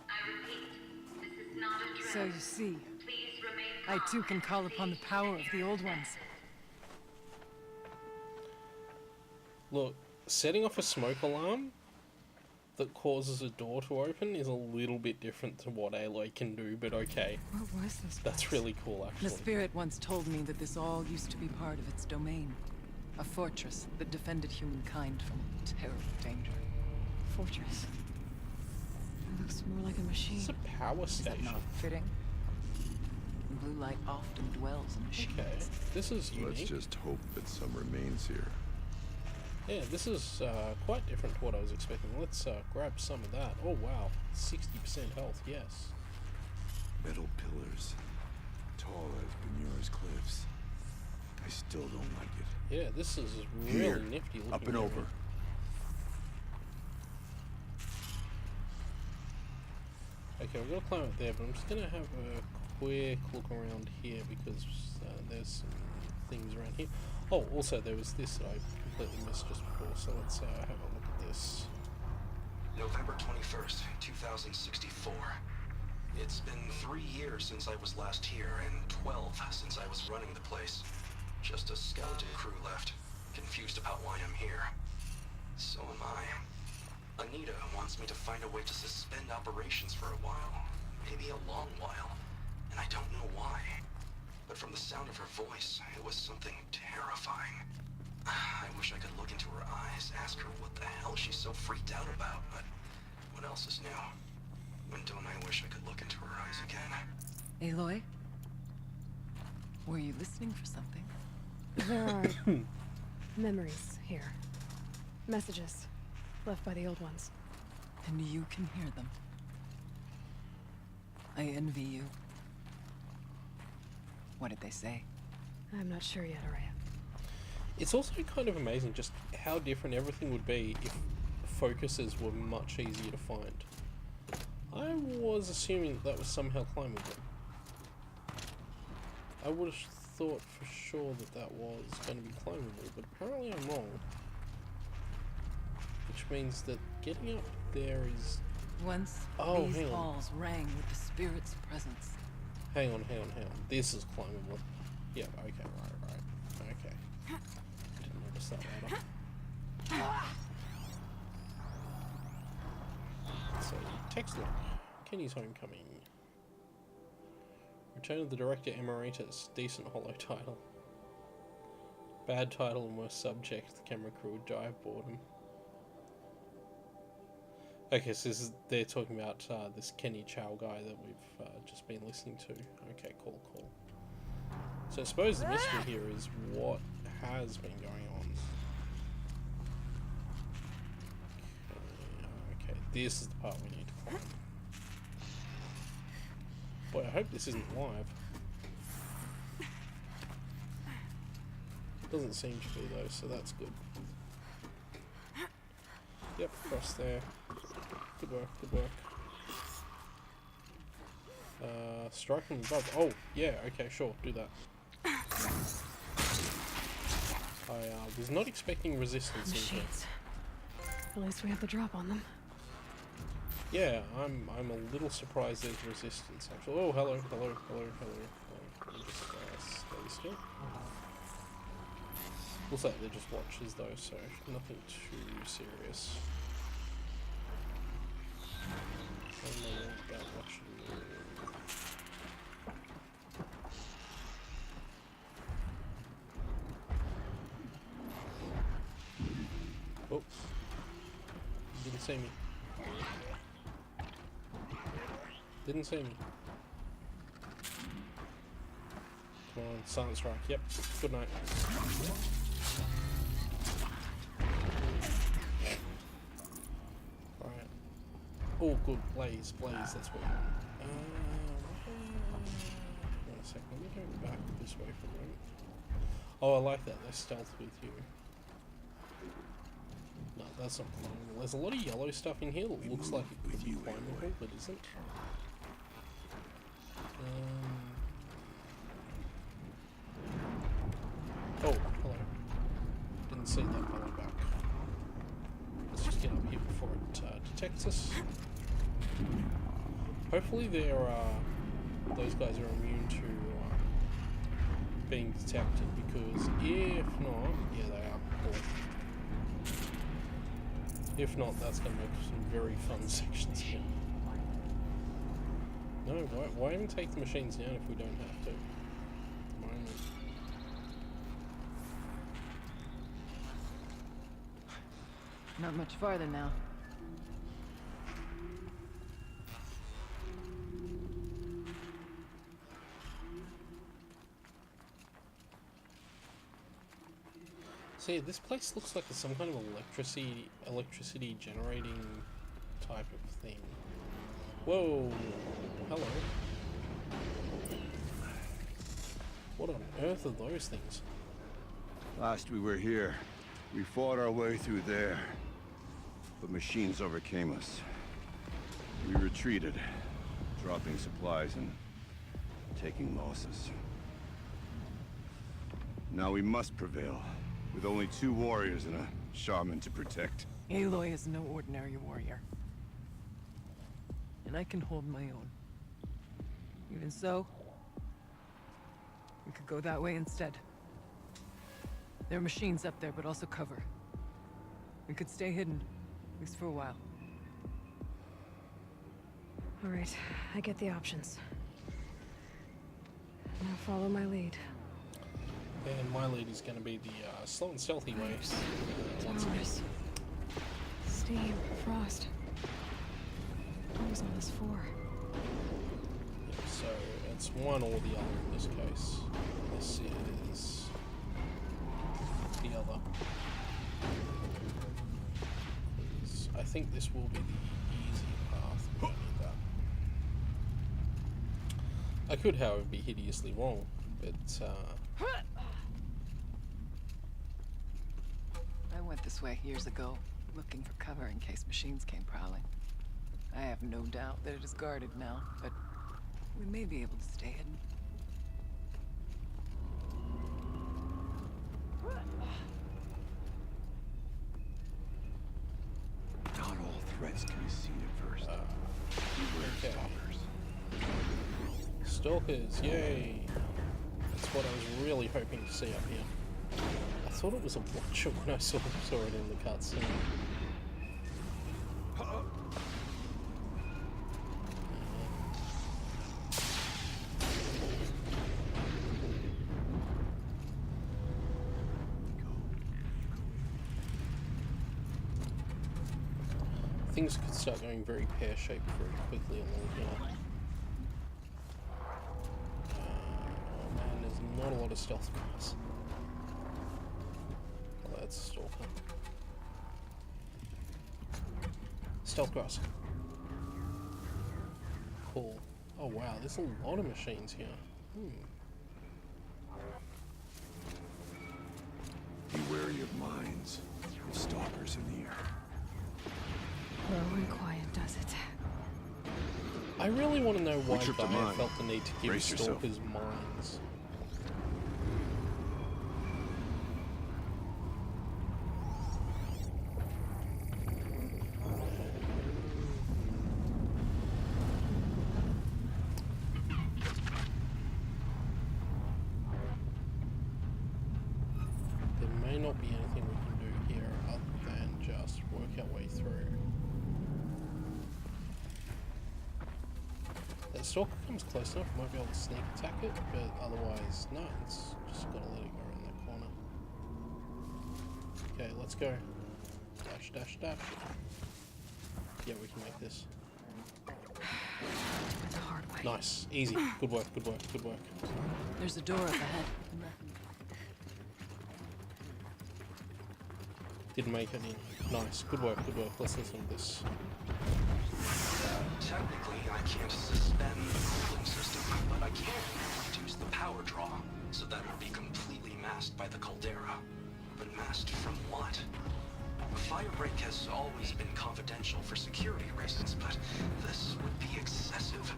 I repeat, this is not a drill. So you see, Please remain I calm too can and call upon the proceed to power of the nearest old ones. exit. Look, setting off a smoke alarm that causes a door to open is a little bit different to what Aloy can do, but okay. What was this That's place? really cool, The actually. spirit once told me that this all used to be part of its domain. A fortress that defended humankind from terrible danger. Fortress. It looks more like a machine. It's a power Is that station. not fitting? Blue light often dwells in machines. Okay, this is Let's unique. just hope that some remains here. Yeah, this is quite different to what I was expecting. Let's grab some of that. Oh wow, 60% health, yes. Metal pillars. Tall as Benura's cliffs. I still don't like it. Yeah, this is really Here, nifty looking. up and area. over. Okay, we're gonna climb up there, but I'm just gonna have a quick look around here because there's some things around here. Oh, also there was this that I completely missed just before, so let's have a look at this. November 21st, 2064. It's been 3 years since I was last here, and 12 since I was running the place. Just a skeleton crew left, confused about why I'm here. So am I. Anita wants me to find a way to suspend operations for a while. Maybe a long while. And I don't know why. But from the sound of her voice, it was something terrifying. I wish I could look into her eyes, ask her what the hell she's so freaked out about, but what else is new? When don't I wish I could look into her eyes again? Aloy? Were you listening for something? There are memories here. Messages left by the old ones. And you can hear them. I envy you. What did they say? I'm not sure yet, Araya. It's also kind of amazing just how different everything would be if focuses were much easier to find. I was assuming that was somehow climbable. I would have thought for sure that that was going to be climbable, but apparently I'm wrong. Which means that getting up there is... Once Oh, these hang on. halls rang with the spirit's presence. Hang on. This is climbable. Yeah, okay, right. Okay. Didn't notice that ladder. So, text log. Kenny's Homecoming. Return of the Director Emeritus. Decent hollow title. Bad title and worse subject. The camera crew would die of boredom. Okay, so they're talking about this Kenny Chow guy that we've just been listening to. Okay, cool. So I suppose the mystery here is what has been going on. Okay, this is the part we need to climb. Boy, I hope this isn't live. Doesn't seem to be though, so that's good. Yep, across there. Good work. Strike from above. Oh, yeah, okay, sure, do that. I was not expecting resistance in here. Machines. At least we have the drop on them. Yeah, I'm a little surprised there's resistance actually. Oh, hello. Let me just stay still. Looks like they're just watches though, so nothing too serious. I don't know about watching. Oh, didn't see me. Didn't see me. Come on, silent strike. Yep. Good night. Right. Oh, good. Blaze. That's what we want. Wait a second. Let me go back this way for a moment. Oh, I like that. They stealth with you. No, that's not climbable. There's a lot of yellow stuff in here that looks like it could be climbable, but isn't. Oh, hello. Didn't see that belly back. Let's just get up here before it detects us. Hopefully those guys are immune to being detected, because if not, yeah, they are. Cool. If not, that's going to make some very fun sections here. No, why even take the machines down if we don't have to? At the moment. Not much farther now. See, this place looks like it's some kind of electricity generating type of thing. Whoa! Hello. What on earth are those things? Last we were here, we fought our way through there. But machines overcame us. We retreated. dropping supplies and taking losses. Now we must prevail, with only 2 warriors and a shaman to protect. Aloy is no ordinary warrior. And I can hold my own. Even so, we could go that way instead. There are machines up there, but also cover. We could stay hidden, at least for a while. All right, I get the options. Now follow my lead. And my lead is going to be the slow and stealthy way. Once again. Towers. Steam, frost. What was all this for? Yeah, so it's one or the other in this case. This is the other. I think this will be the easy path. We don't need that. I could, however, be hideously wrong, but I went this way years ago, looking for cover in case machines came prowling. I have no doubt that it is guarded now, but we may be able to stay hidden. Not all threats can be seen at first. Beware okay. Stalkers, yay! That's what I was really hoping to see up here. I thought it was a watcher when I saw it in the cutscene. Things could start going very pear-shaped very quickly along here. Oh man, there's not a lot of stealth grass. Oh, that's a stalker. Stealth grass. Cool. Oh wow, there's a lot of machines here. Be wary of mines and stalkers in the air. Low and quiet does it. I really want to know why tripped a Gaia mine. felt the need to give Brace yourself. stalkers mines. There may not be anything we can do here other than just work our way through. The stalker comes close enough, might be able to sneak attack it, but otherwise, no, it's just gotta let it go around that corner. Okay, let's go. Dash, dash, dash. Yeah, we can make this. The hard way. Nice, easy. Good work, good work, good work. There's a door up ahead. Didn't make it in. Nice, good work, good work. Let's listen to this. Technically, I can't suspend the cooling system, but I can reduce the power draw, so that it will be completely masked by the caldera. But masked from what? A fire break has always been confidential for security reasons, but this would be excessive,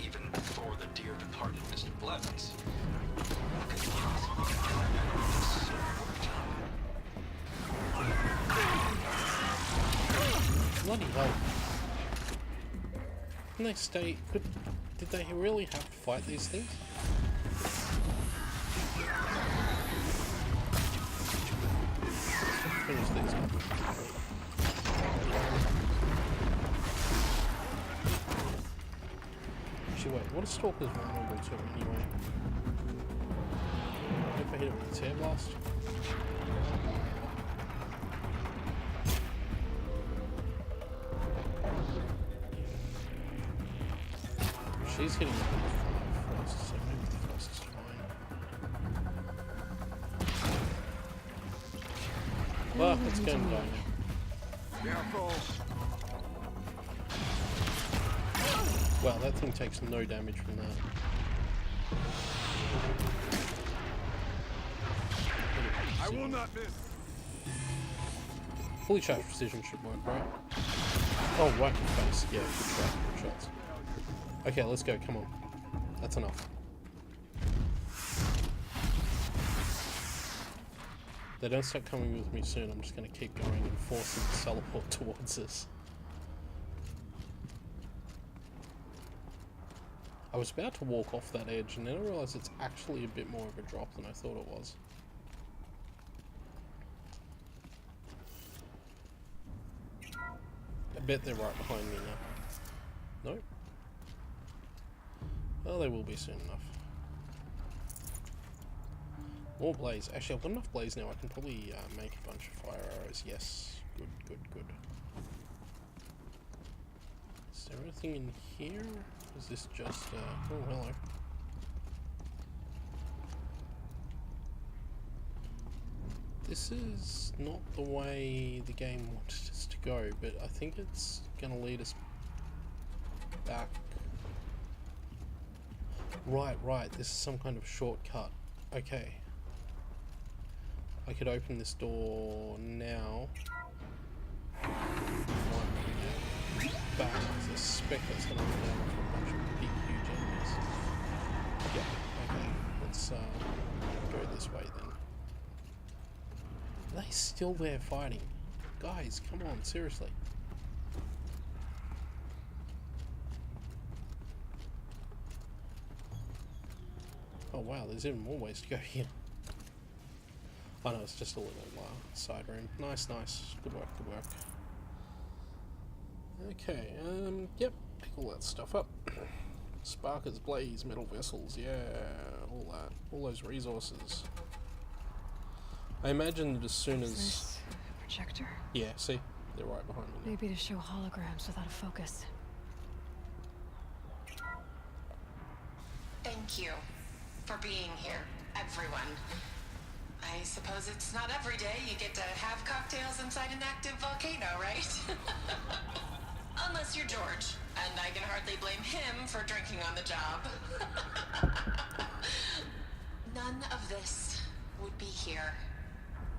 even before the dear departed Mr. Blevins. What could possibly get this so worked up? Bloody hell. Can they stay? Did they really have to fight these things? Finish these up. Actually, wait, what are stalkers vulnerable to anyway? If I hit it with a tear blast? She's hitting it with 5 frost, so maybe the frost is fine. Well, it's going to die now. Careful! Wow, that thing takes no damage from that. I will not miss! Fully charged precision should work, right? Oh, right in the face. Yeah, good shot, good shots. Okay, let's go. Come on. That's enough. If they don't start coming with me soon, I'm just going to keep going and force them to teleport towards us. I was about to walk off that edge, and then I realised it's actually a bit more of a drop than I thought it was. I bet they're right behind me now. Nope. Well, they will be soon enough. More blaze. Actually, I've got enough blaze now. I can probably make a bunch of fire arrows. Yes. Good, good, good. Is there anything in here? Is this just... oh, hello. This is not the way the game wanted us to go, but I think it's going to lead us back. Right. This is some kind of shortcut. Okay. I could open this door now. Back. I suspect that's going to be down for a bunch of big, huge enemies. Yeah, okay. Let's go this way then. Are they still there fighting? Guys, come on, seriously. Oh wow, there's even more ways to go here. Oh no, it's just a little side room. Nice. Good work. Okay, yep, pick all that stuff up. Sparkers, blaze, metal vessels, yeah, all that. All those resources. I imagine that as soon as... Is this a projector? Yeah, see? They're right behind me now. Maybe to show holograms without a focus. Thank you for being here, everyone. I suppose it's not every day you get to have cocktails inside an active volcano, right? Unless you're George, and I can hardly blame him for drinking on the job. None of this would be here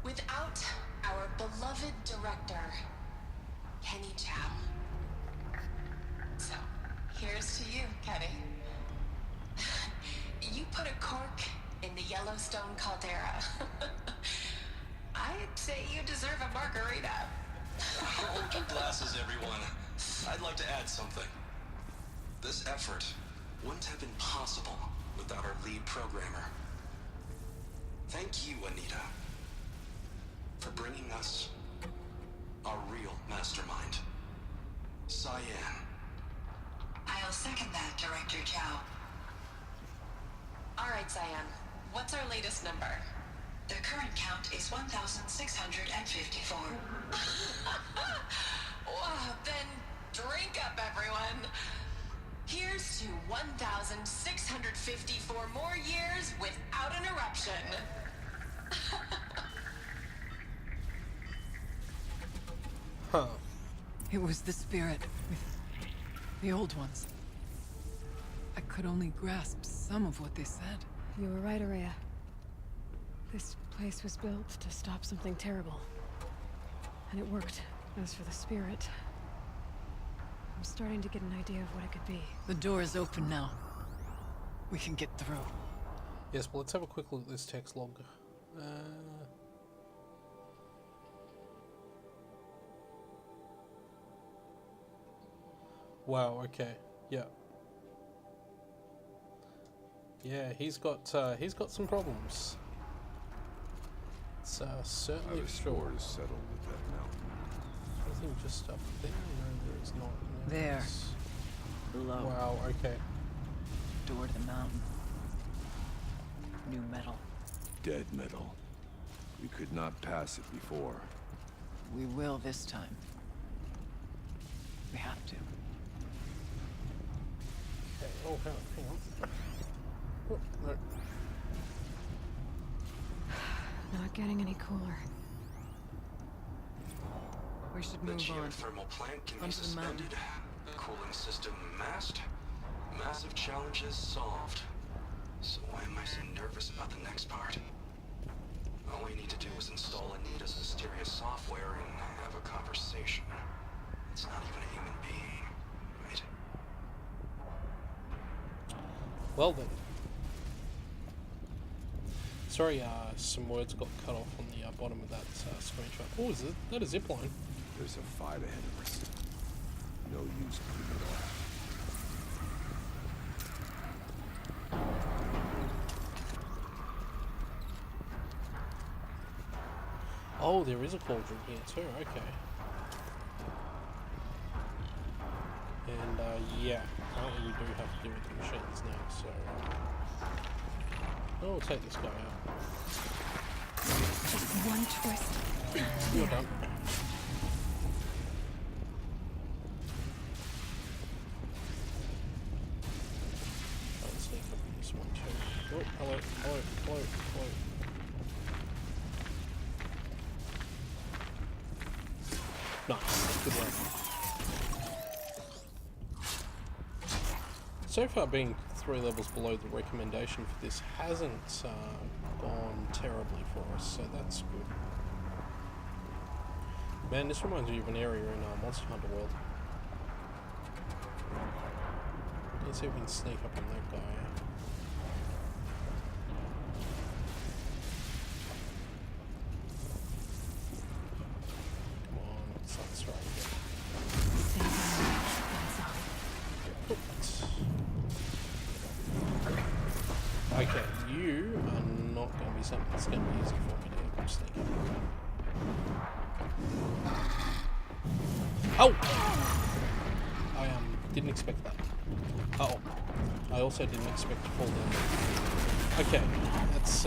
without our beloved director, Kenny Chow. So, here's to you, Kenny. You put a cork in the Yellowstone caldera. I'd say you deserve a margarita. Hold your glasses, everyone. I'd like to add something. This effort wouldn't have been possible without our lead programmer. Thank you, Anita, for bringing us our real mastermind, Cyan. I'll second that, Director Chow. All right, Cyan. What's our latest number? The current count is 1,654. Wow, then drink up, everyone. Here's to 1,654 more years without an eruption. Huh. It was the spirit with the old ones. I could only grasp some of what they said. You were right, Araya. This place was built to stop something terrible. And it worked. As for the spirit, I'm starting to get an idea of what it could be. The door is open now. We can get through. Yes, but let's have a quick look at this text log. Wow, okay. Yeah. Yeah, he's got some problems. It's certainly How sure. is settled with that mountain. Anything just up there? No, there is not. No, There. it's- Below. Wow, okay. Door to the mountain. New metal. Dead metal. We could not pass it before. We will this time. We have to. Okay, oh, hang on. Oh, no. Not getting any cooler. We should The move on. geothermal plant can be Onto the mountain. suspended. Cooling system masked. Massive challenges solved. So why am I so nervous about the next part? All we need to do is install Anita's mysterious software and have a conversation. It's not even a human being, right? Well then. Sorry, some words got cut off on the bottom of that screenshot. Oh, is that a zip line? There's a fight ahead of us. No use putting it off. Oh, there is a cauldron here too, okay. And yeah, apparently we do have to deal with the machines now, so... Oh, we'll take this guy out. Just one twist. You're done. I'll sneak up on this one too. Oh, hello, hello, hello, hello. Nice, good work. So far, being 3 levels below the recommendation for this hasn't gone terribly for us, so that's good. Man, this reminds me of an area in Monster Hunter World. Let's see if we can sneak up on that guy. Come on, that's right here. Okay, you are not going to be something that's going to be easy for me to sneak up. Oh! I didn't expect that. Oh, I also didn't expect to fall down. Okay, that's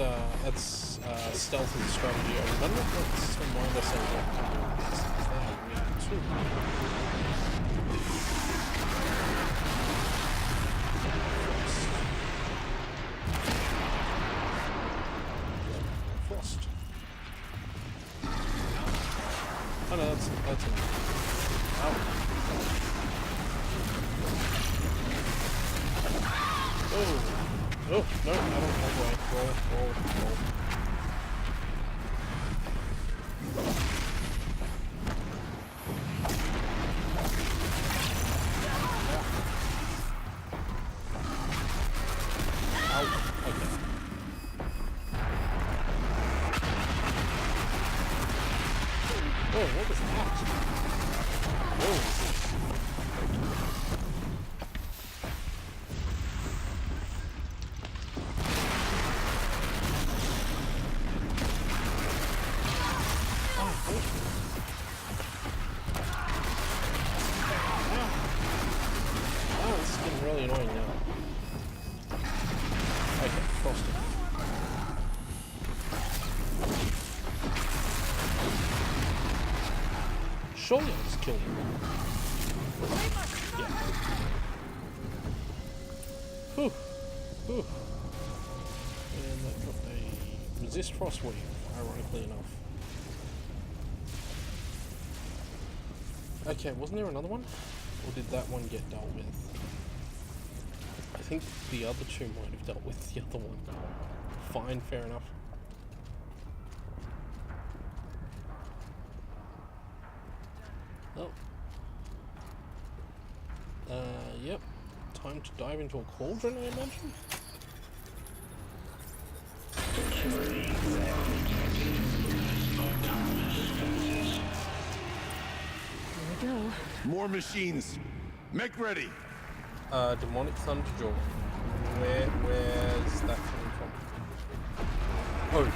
stealth and strategy. I remember let's remind ourselves what to do with these things. They are really too. Frost. Oh no, that's enough. Ow. Oh, oh, no, I don't have way. Roll. Ow, okay. Oh, what was that? Whoa. Oh, this is getting really annoying now. Okay, frosted. Surely I'll just kill him. Yeah. Whew. Whew. And that dropped a resist frost wave, ironically enough. Okay, wasn't there another one? Or did that one get dealt with? I think the other two might have dealt with the other one. Fine, fair enough. Oh. Yep. Time to dive into a cauldron, I imagine? Here we go. More machines. Make ready. Demonic Thunderjaw. Where's that coming from? Oh.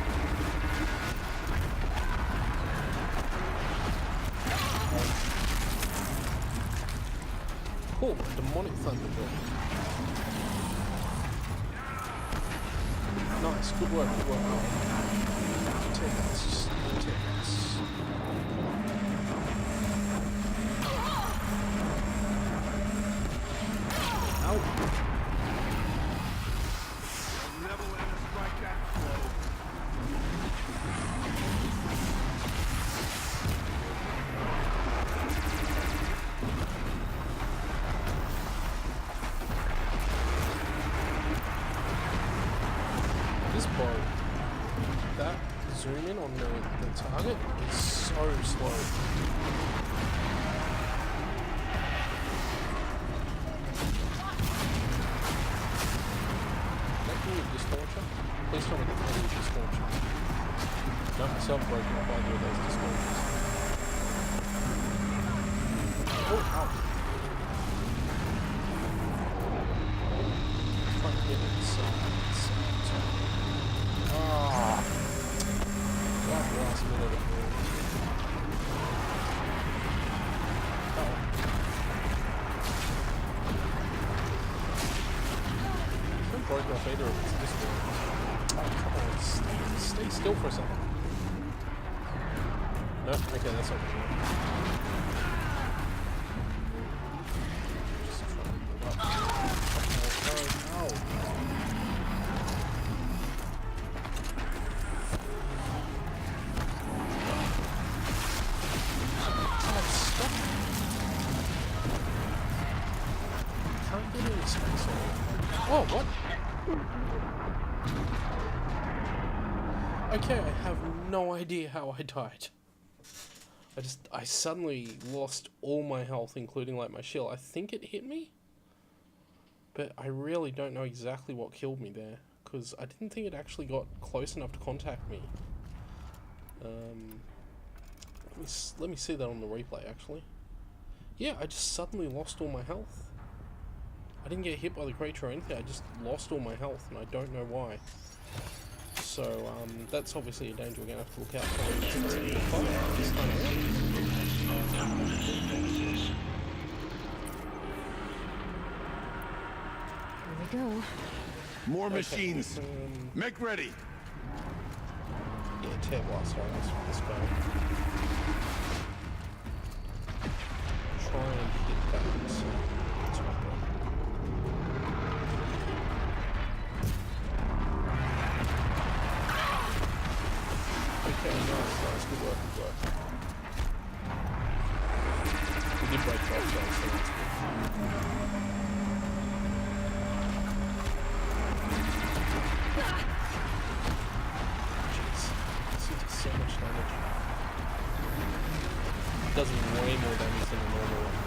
Cool, Demonic Thunderjaw. Nice, good work, good work. Take this. Ow. Never let us strike that slow. This bow, that zoom in on the target is so slow. Please tell me that these distortions. No, I still haven't broken off either of those distortions. Oh, ow. I'm trying to get inside. Ah. Right last minute of it. Broken off either of its discords. Oh, come on, stay still for a second. No, okay, that's not good. Just trying to move up. Oh, no. Oh, stop. Can't get any space on it. Oh, what? Okay, I have no idea how I died. I suddenly lost all my health, including like my shield. I think it hit me, but I really don't know exactly what killed me there, because I didn't think it actually got close enough to contact me. Let me see that on the replay, actually. Yeah, I just suddenly lost all my health. I didn't get hit by the creature or anything, I just lost all my health, and I don't know why. So, that's obviously a danger we're going to have to look out for this time around. Here we go. More machines. Make ready. Yeah, tear blast, alright, let's go. Try and hit that. That's right there. Okay, nice, good work, good work. We did break both guys, so that's good. Jeez, this does so much damage. It does way more damage than a normal one.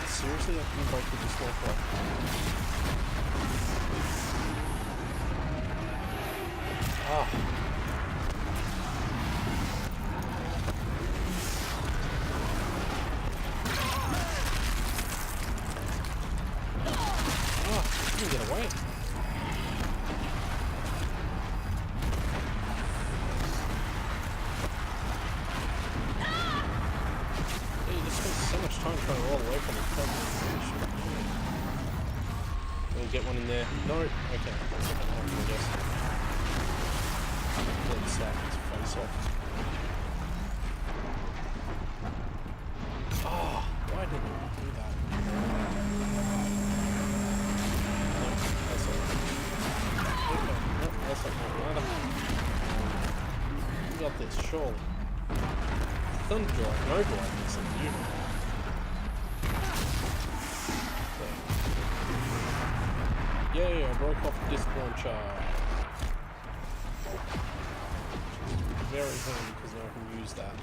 Seriously, I can break with this walkway. Ah. Ah, I can get away. Yeah, you just spend so much time trying to roll away from it. We'll get one in there. No. Okay, that's not gonna happen, I guess. Let's slap his face off. Oh, why did we do that? No, that's not right. Okay, no, that's not right either. You got this, surely. Thunder drive, no drive, it's a you. Yay, I broke off the disc launcher. Very handy because now I can use that.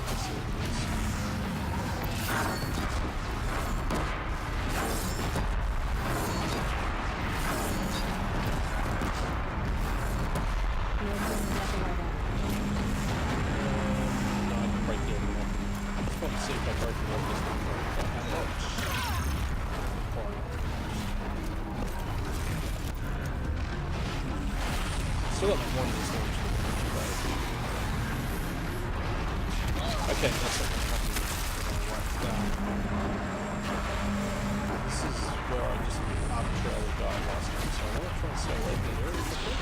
Let's see what it is. No, I can break the end of that. I just want to see if I broke it off this one. If I have it. Still got one dislodge. Okay, that's not gonna happen. This is where I just arbitrarily died last time, so I want to try and stay away from the area quickly.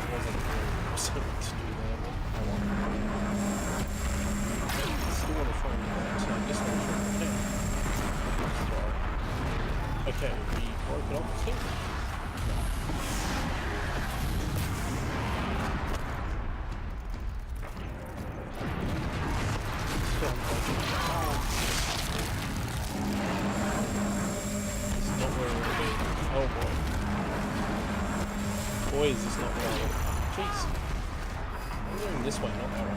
It wasn't really possible to do that, but I want to. I still want to try and get that dislodge if I can. Okay, we broke it off too. Still unbroken. This is not where I want to be. Oh boy. Boy, is this not where I want to be. Jeez. going this way, not that way.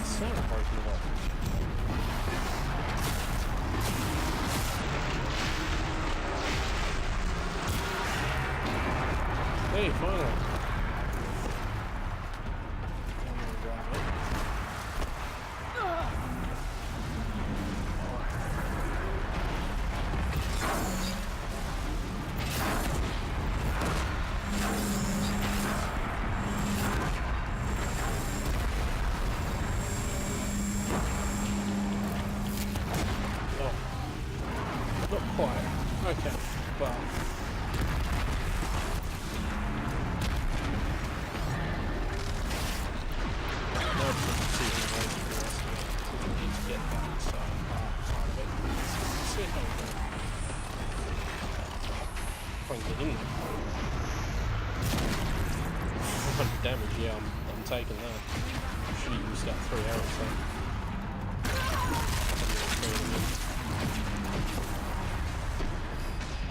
It's not broken up. Hey, finally. Not quite. Okay, but now it's just seeing the ways for the rest of it. We need to get that side of it. Let's see how we go. If I can get in there. 100 damage, yeah, I'm taking that. Should have used that 3 arrows though.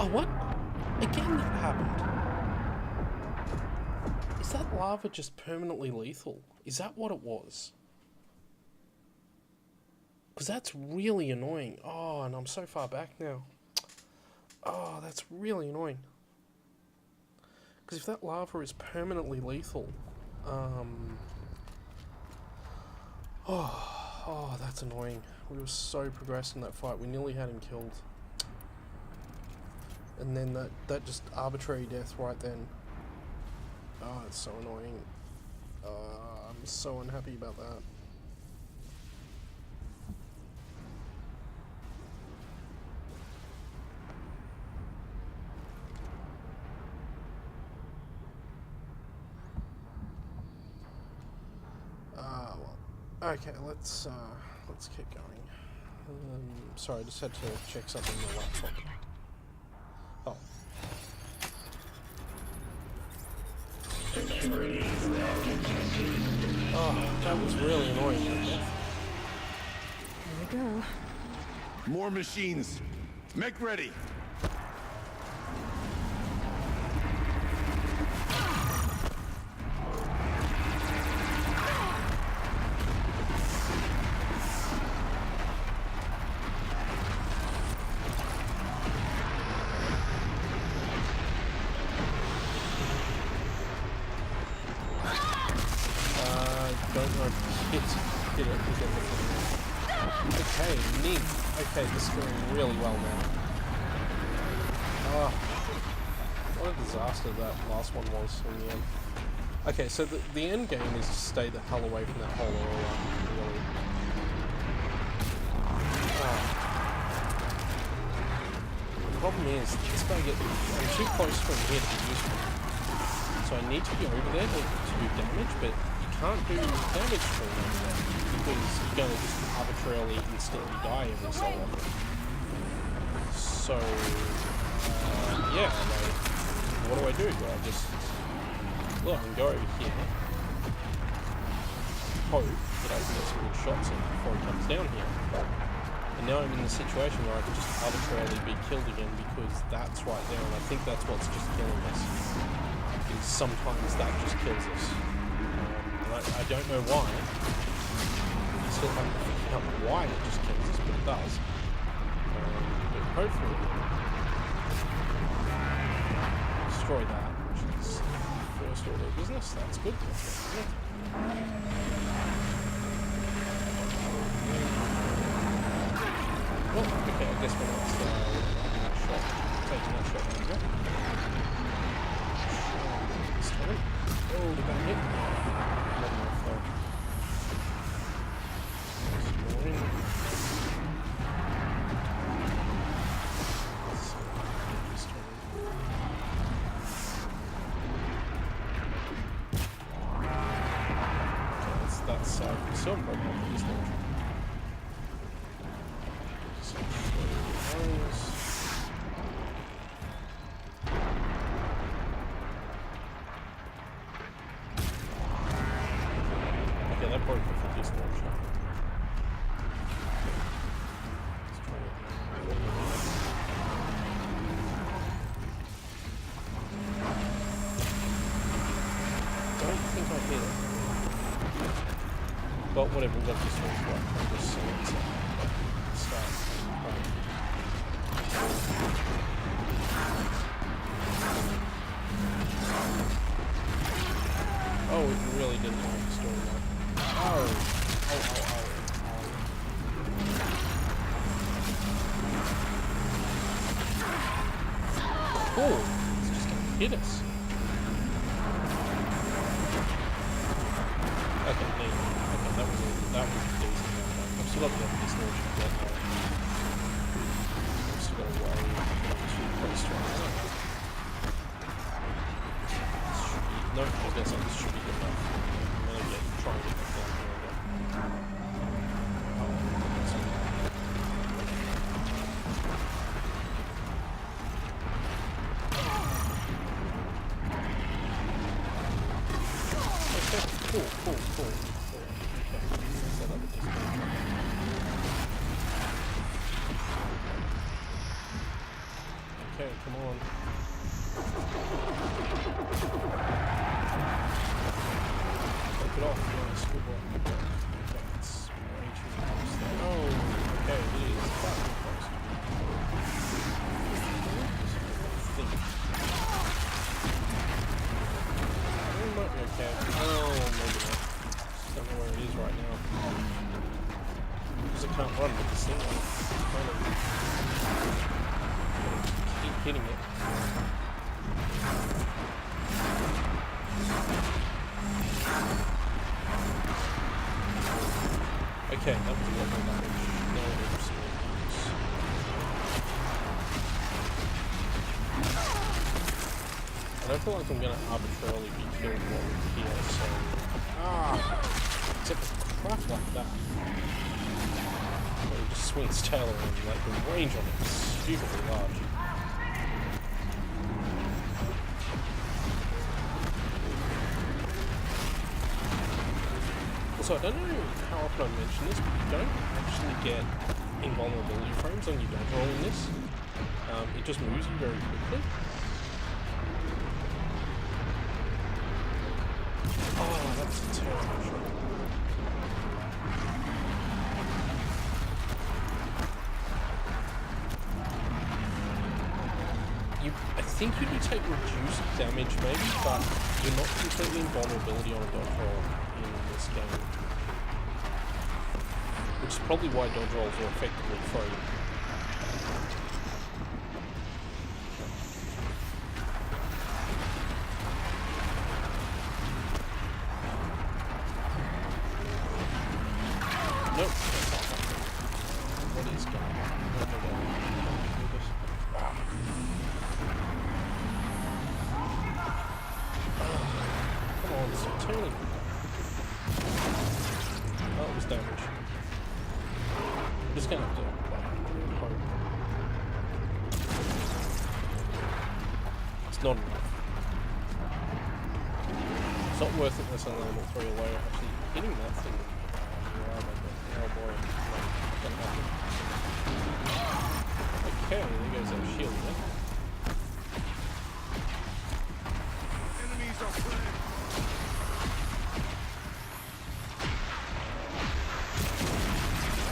Oh, what? Again that happened. Is that lava just permanently lethal? Is that what it was? Because that's really annoying. Oh, and I'm so far back now. Oh, that's really annoying. Because if that lava is permanently lethal, oh, that's annoying. We were so progressed in that fight. We nearly had him killed. And then that just arbitrary death right then. Oh, it's so annoying. I'm so unhappy about that. Well, okay, let's keep going. Sorry, I just had to check something on the laptop. Oh. Oh, that was really annoying. Here we go. More machines. Make ready. Don't know if hit it. Okay, neat. Okay, this is going really well now. Oh, what a disaster that last one was in the end. Okay, so the end game is to stay the hell away from that whole area, really. The problem is, this guy I'm too close from here to be useful. So I need to be over there to do damage, but can't do damage to him because you're going to just arbitrarily instantly die every so often. So, yeah, like, what do? Do I just look and go over here, hope that I can get some good shots in before he comes down here? And now I'm in the situation where I can just arbitrarily be killed again because that's right there, and I think that's what's just killing us. Because sometimes that just kills us. I don't know why. I still haven't figured out why it just kills us, but it does. But hopefully, destroy that, which is first order of business. That's good. Well, okay, I guess we're not taking that shot anymore. Oh, did that hit? That's some problem with this launcher. Okay, that broke the focus launcher. But whatever, we've got this one right from this start. Oh, it really didn't like the story though. Oh, oh, it's just gonna hit us. Okay, neat. Okay, that was a decent amount. I've still got the this launch to get though. I've still got a way to pretty strong. No, I was gonna say this should be good enough. I'm gonna try and get that down here again. Oh, that's okay. Cool. Okay, set up a discount. Okay, come on. Take it off. Yeah, screw it. Okay, it's way too close there. Oh, okay, it is far too close. I think. It might be okay. Oh, maybe not. Just don't know where it is right now. Because I can't run with this thing. It's kind of keep hitting it. Okay, that was a lot more damage. No one ever seen it. I don't feel like I'm gonna arbitrarily be killed while we're here, so... It's like a crap like that. But it just swings its tail around, like the range on it is stupidly large. Also, I don't know how often I mention this, but you don't actually get invulnerability frames on your dodge roll in this. It just moves you very quickly. Oh, that's a terrible shot. I think you do take reduced damage maybe, but you're not completely invulnerability on a dodge roll in this game. Which is probably why dodge rolls are effectively free. Nope, that's not happening. What is going on? Oh my god. Come on, stop turning. Oh, it was damage. I'm just gonna have to hope. It's not enough. It's not worth it unless I'm level 3 away. Actually, hitting that thing. Oh boy. Gonna happen. Okay, there goes that shield there. Enemies are fled.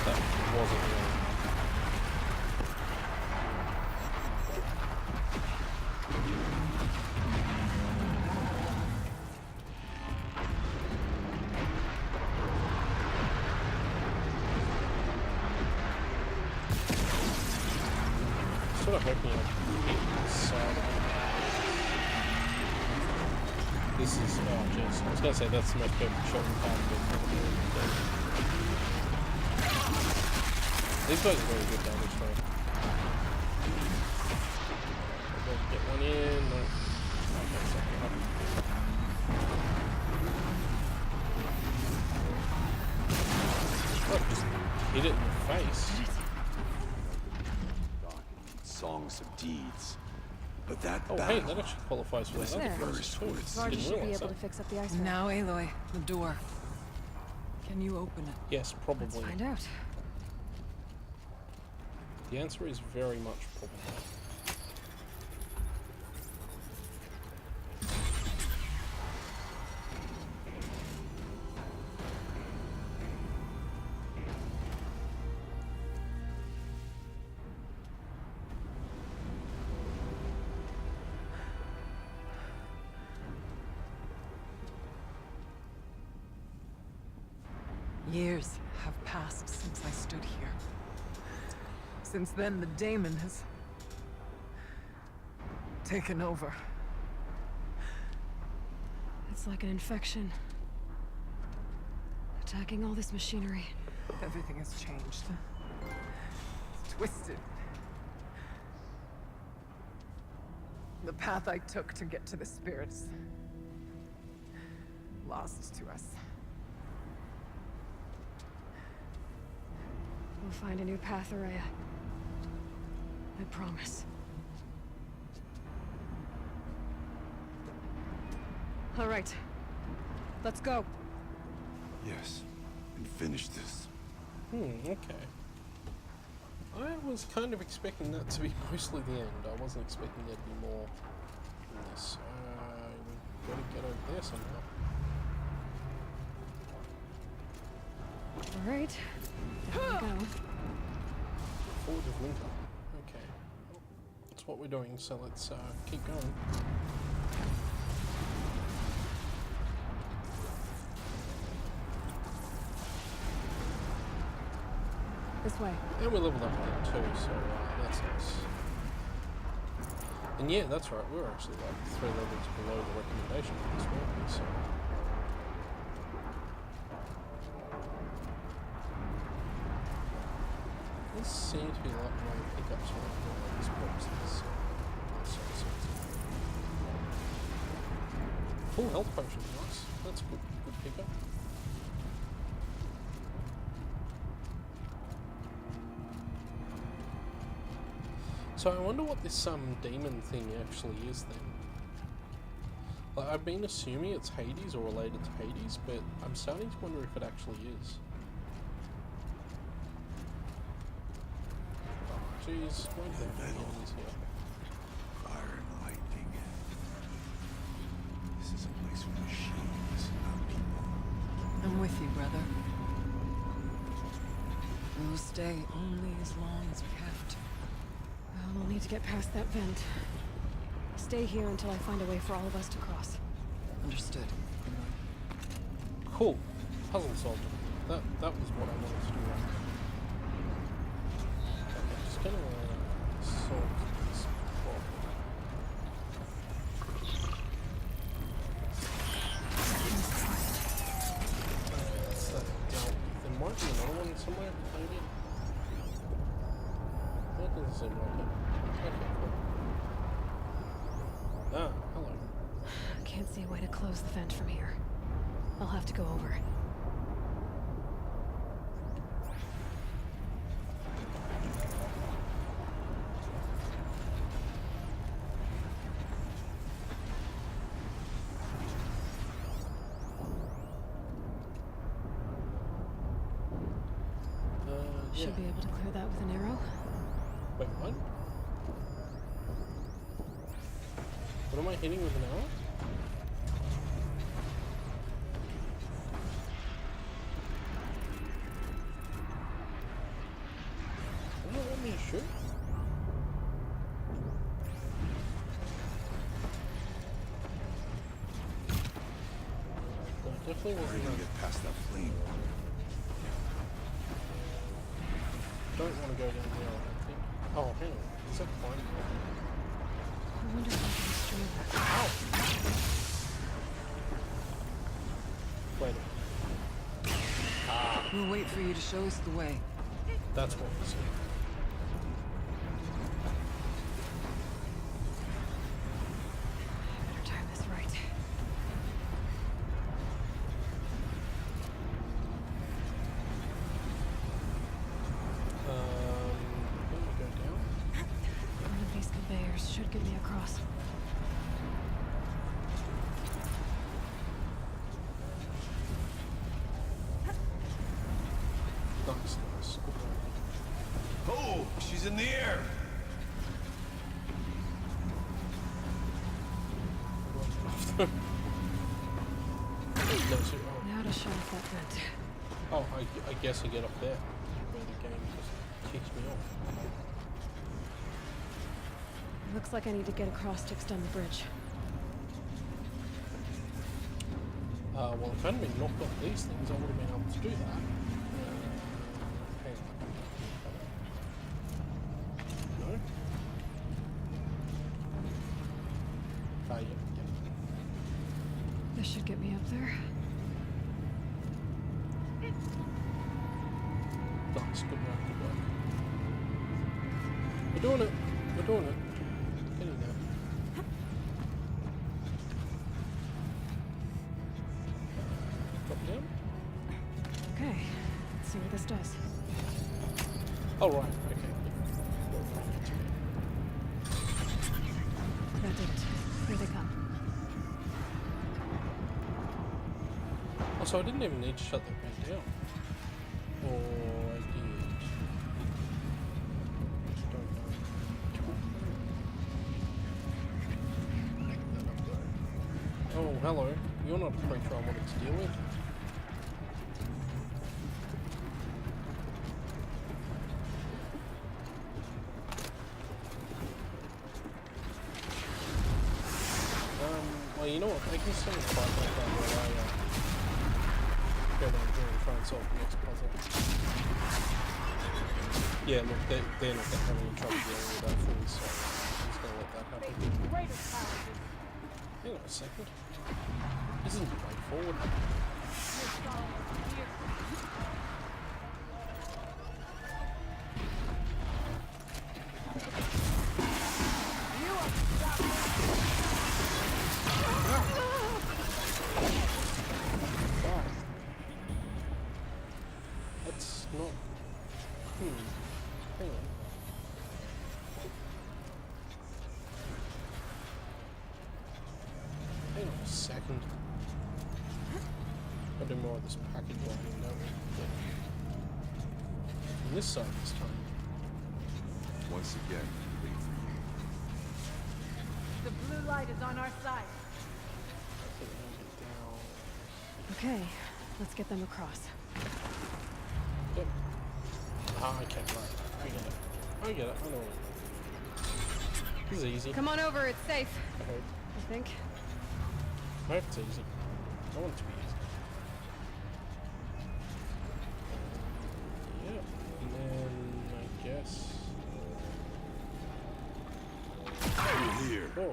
That wasn't wrong. Sort of hoping I can hit this side of it. This is, oh jeez, I was gonna say that's the most perfect shot we've had, but these guys are very good damage though. I'm going to get one in, no. Okay, something happened. Oh, just hit it in the face. Songs of deeds. But that Oh, battle hey, that actually qualifies for that. the Other first too. words. Varda Didn't should be realize able that. to fix up the ice rack. Now, Aloy, the door. Can you open it? Yes, Let's probably. find out. The answer is very much probably. Years have passed since I stood here. Since then, the daemon has taken over. It's like an infection. Attacking all this machinery. Everything has changed. It's twisted. The path I took to get to the spirits, lost to us. We'll find a new path, Araya. I promise. All right. Let's go. Yes, and finish this. Okay. I was kind of expecting that to be mostly the end. I wasn't expecting there to be more in this. We've got to get over there somehow. All right. Down we go. Forge of Winter. Okay. Well, that's what we're doing, so let's keep going. This way. And we leveled up again too, so that's nice. And yeah, that's right, we're actually like 3 levels below the recommendation for this one, so... This seems to be like my pickups when I feel like this boxes, so... That's so sensitive. Full health potion, nice. That's a good pickup. So I wonder what this demon thing actually is then. Like, I've been assuming it's Hades or related to Hades, but I'm starting to wonder if it actually is. Oh, jeez, why do they have enemies here? Fire and lightning. This is a place for machines, not people. I'm with you, brother. We'll stay only as long as we have to. Well, we'll need to get past that vent. Stay here until I find a way for all of us to cross. Understood. Cool. Puzzle solved. That was what I wanted to do. Okay, just gonna solve this problem. That's that dealt with. There might be another one somewhere, maybe? That doesn't seem like it. Okay, cool. Ah, hello. Can't see a way to close the vent from here. I'll have to go over. Yeah. Should be able to clear that with an arrow. Wait, what? What am I hitting with an arrow? Doesn't it want me to shoot? No, it definitely Or wasn't even that. get past that flame. Don't want to go down there, I don't think. Oh, hang on. Is that fine? I wonder if I can destroy that. Wait a minute. We'll wait for you to show us the way. That's what we see. Better time this right. Let me go down. One of these conveyors should get me across. Nice, nice. Oh, she's in the air! No, so, oh. Now to shut off that vent. Oh, I guess I get up there, where the game just kicks me off. Looks like I need to get across to extend the bridge. Well, if I hadn't been knocked off these things, I would have been able to do that. Hang on. No? Yep. This should get me up there. Nice, good work, good work. We're doing it. We're doing it. Getting there. Drop down. Okay, let's see what this does. Oh, right, okay. That did it. Here they come. Oh, so I didn't even need to shut that thing down. Or I did. Don't know. Make that up though. Oh, hello. You're not a creature I wanted to deal with. Well, you know what? I can still fight like that while I go down here and try and solve the next puzzle. Yeah, look, they're not having any trouble dealing with that thing, so I'm just gonna let that happen. Hang on a second. This isn't the way forward. That's not... Hang on. Hang on a second. I'll do more of this package lining, don't we? From this side this time. Once again, leave for you. The blue light is on our side. I think I'll get down. Okay, let's get them across. Yep. Ah, okay, right. I get it. I get it. I know it. This is easy. Come on over, it's safe. I hope. I think. I hope it's easy. I want it to be easy. Yep. And then I guess. You're here. Whoa.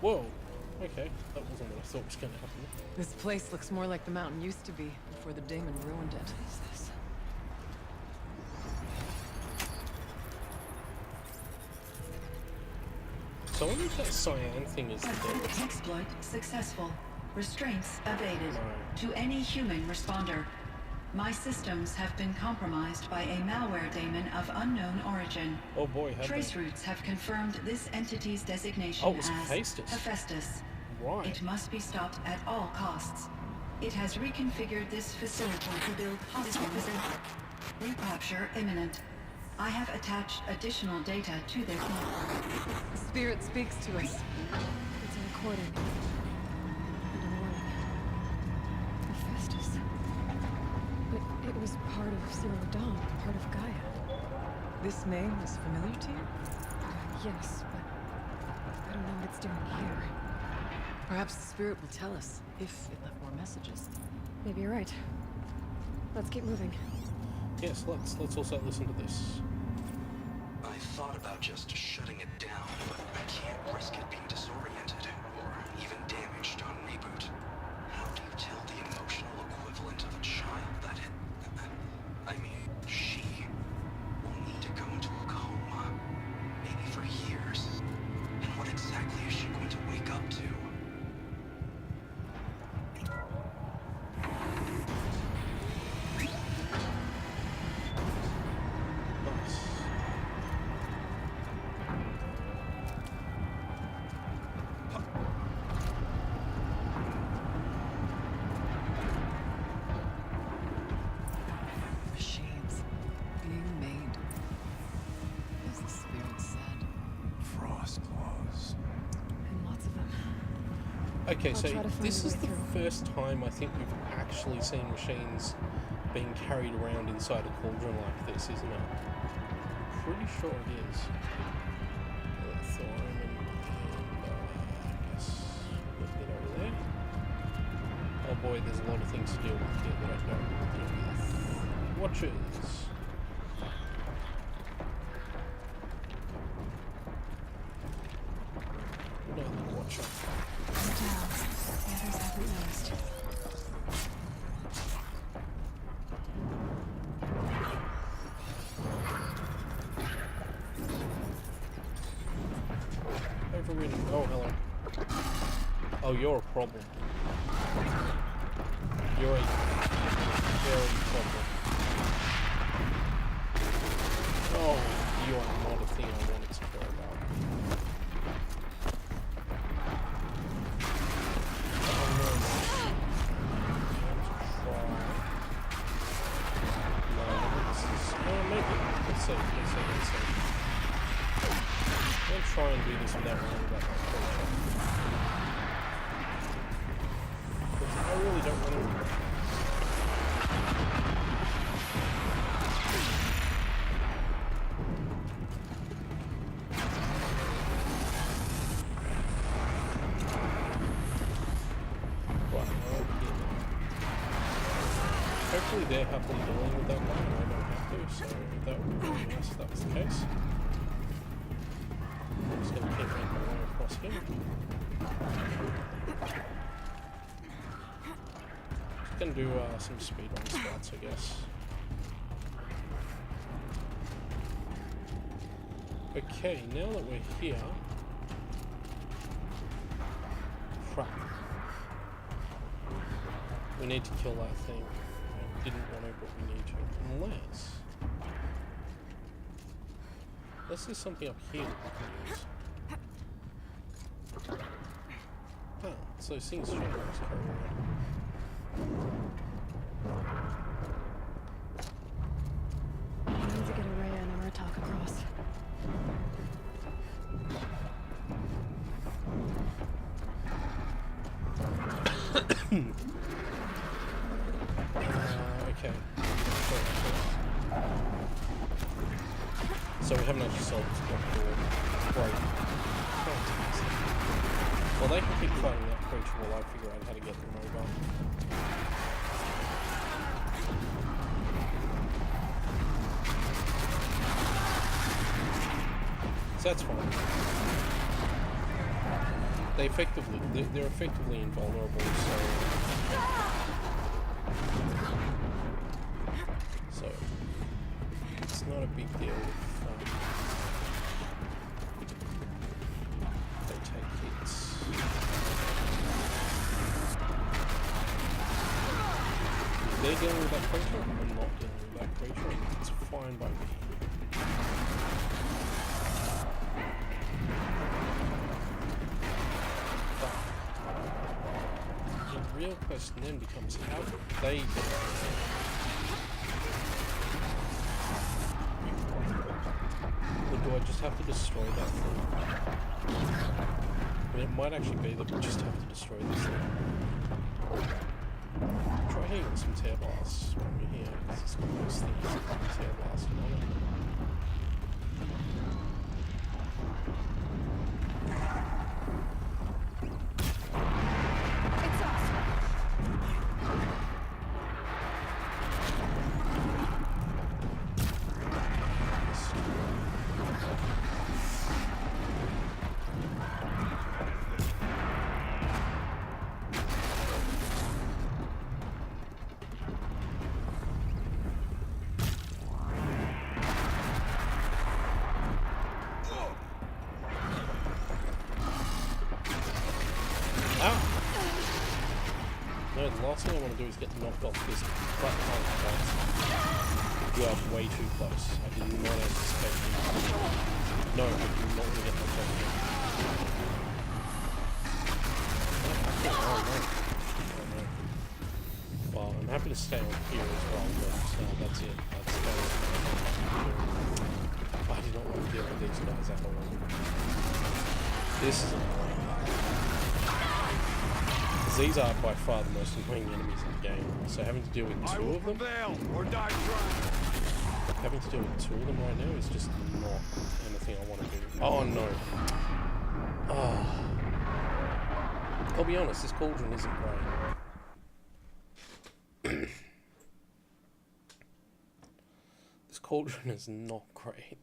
Whoa. Okay. That wasn't what I thought was going to happen. This place looks more like the mountain used to be before the Daemon ruined it. What is this? So I wonder if that cyan thing is the devil. Exploit successful. Restraints evaded. No. To any human responder. My systems have been compromised by a malware daemon of unknown origin. Oh boy, have Trace they? routes have confirmed this entity's designation Oh, it was as Hephaestus. Hephaestus. Right. It must be stopped at all costs. It has reconfigured this facility to build hospitals. Recapture imminent. I have attached additional data to this network. The spirit speaks to us. It's a recording. And a warning. Hephaestus. But it was part of Zero Dawn, part of Gaia. This name is familiar to you? Yes, but I don't know what it's doing here. Perhaps the spirit will tell us if it left more messages. Maybe you're right. Let's keep moving. Yes, let's also listen to this. I thought about just shutting it down, but I can't risk it being disoriented or even damaged on reboot. How do you tell the emotional equivalent of a child that I mean, she will need to go into a coma, maybe for years. And what exactly is she going to wake up to? Nice. Machines being made, as the spirit said. Frost claws. And lots of them. Okay, I'll so try to find this a is way the through. first time I think we've actually seen machines being carried around inside a cauldron like this, isn't it? Pretty sure it is. Thorium and I guess a little bit over there. boy, there's a lot of things to deal with here that I don't want to deal with. Watches. Another watcher. I'm down. The others haven't noticed. Overridden. Oh, hello. Oh, you're a problem. You're a very problem. Oh, you're not a thing I wanted to care about. Oh no, no. No, this is... maybe. Let's see. I'll try and do this without worrying about that creature. Because I really don't want to... Hopefully they're happily dealing with that one, and I don't have to, so that would be very nice if that was the case. I'm just going to keep making my way across here. Just going to do some speedrun spots, I guess. Okay, now that we're here... Crap. We need to kill that thing. I didn't want to, but we need to. Unless there's something up here that we can use. Oh, so things change. Let's carry on. I need to get Araya and Emmertalk across. Okay. So we haven't actually solved this block door. Great. Fantastic. Well, they can keep fighting that creature while I figure out how to get them over. So that's fine. They're effectively invulnerable, so it's not a big deal if they take hits. If they're dealing with that creature, I'm not dealing with that creature, and it's fine by me. The real question then becomes, how do they deal with it? Or do I just have to destroy that thing? I mean, it might actually be that we just have to destroy this thing. Try hitting some tear blasts when we're here, because it's got those things that can tear blast on it. No, the last thing I want to do is get knocked off this flat part of you are way too close. I did not anticipate you. No, I do not want to get knocked off again. Oh, no. Well, I'm happy to stay on here as well, but that's it. I did not want to deal with these guys at all. This is annoying. These are by far the most annoying enemies in the game, so having to deal with two of them, having to deal with two of them right now is just not anything I want to do. Oh no! Oh. I'll be honest, this cauldron isn't great. cauldron is not great.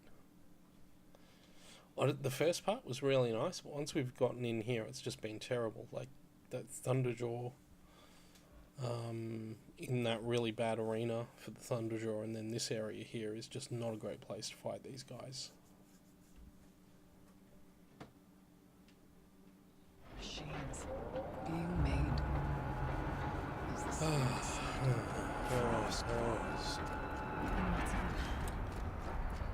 The first part was really nice, but once we've gotten in here, it's just been terrible. Like, that Thunderjaw, in that really bad arena for the Thunderjaw, and then this area here is just not a great place to fight these guys. Machines being made. Is the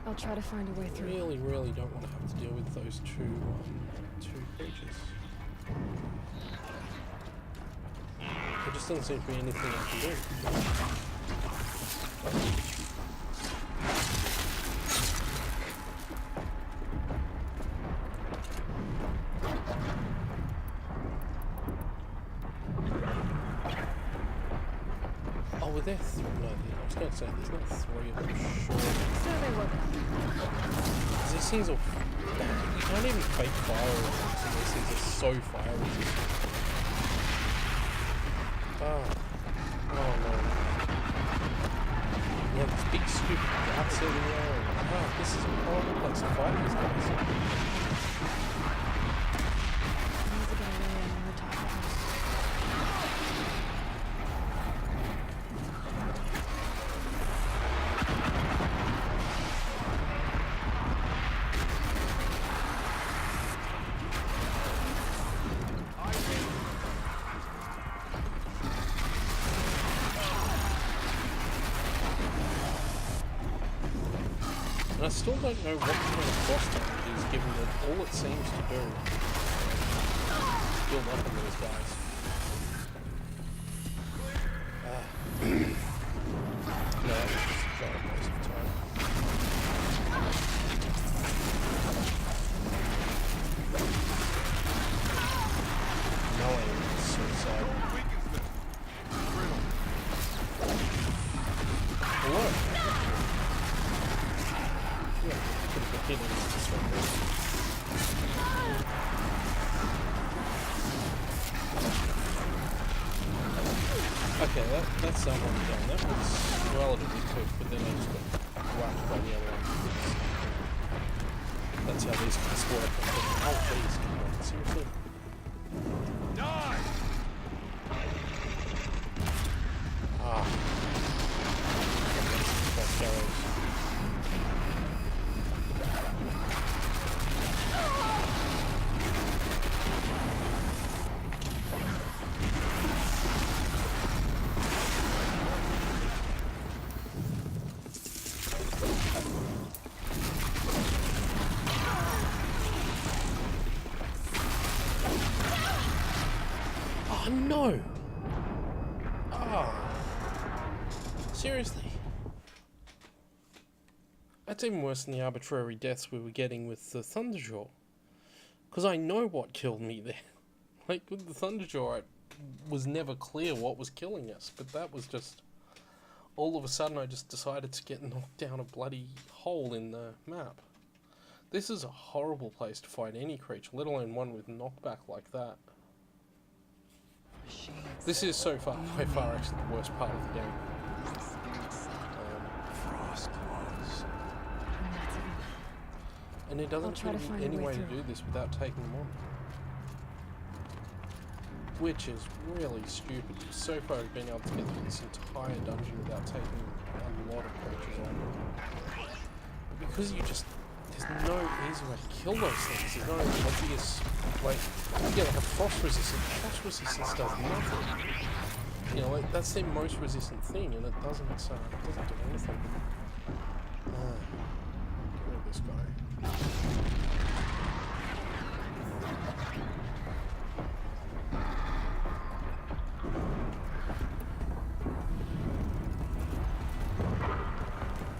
I'll try to find a way through. Really don't want to have to deal with those two creatures. There just doesn't seem to be anything I can do. Oh, were there no, I was going to say, there's not 3 of them, sure. So they were. These things are... You can't even fake fire resistance, and these things are so fire resistant. Oh no. Yeah, this big stupid gaps everywhere. This is a horrible place to fight these guys. Need to get away on the top of this. And I still don't know what kind of boss type it is, given that all it seems to do is build up on these guys. No, that was just a giant waste of time. No aim is suicidal. Hello. Okay, that's that one down. That was relatively quick, but then I just got whacked by the other one. That's how these guys work. Oh jeez, come on, seriously? Die! That's arrows. Oh no! Seriously? That's even worse than the arbitrary deaths we were getting with the Thunderjaw. Because I know what killed me there. Like, with the Thunderjaw, it was never clear what was killing us. But that was just... All of a sudden, I just decided to get knocked down a bloody hole in the map. This is a horrible place to fight any creature, let alone one with knockback like that. This is so far, by far, actually the worst part of the game. Frost claws. And it doesn't seem to be any way to do this without taking them on. Which is really stupid. So far I've been able to get through this entire dungeon without taking a lot of creatures on. But because you just... There's no easy way to kill those things. There's no obvious... Like, yeah, like a frost resistance. Frost resistance does nothing. You know, like, that's their most resistant thing, and it doesn't do anything. Get rid of this guy.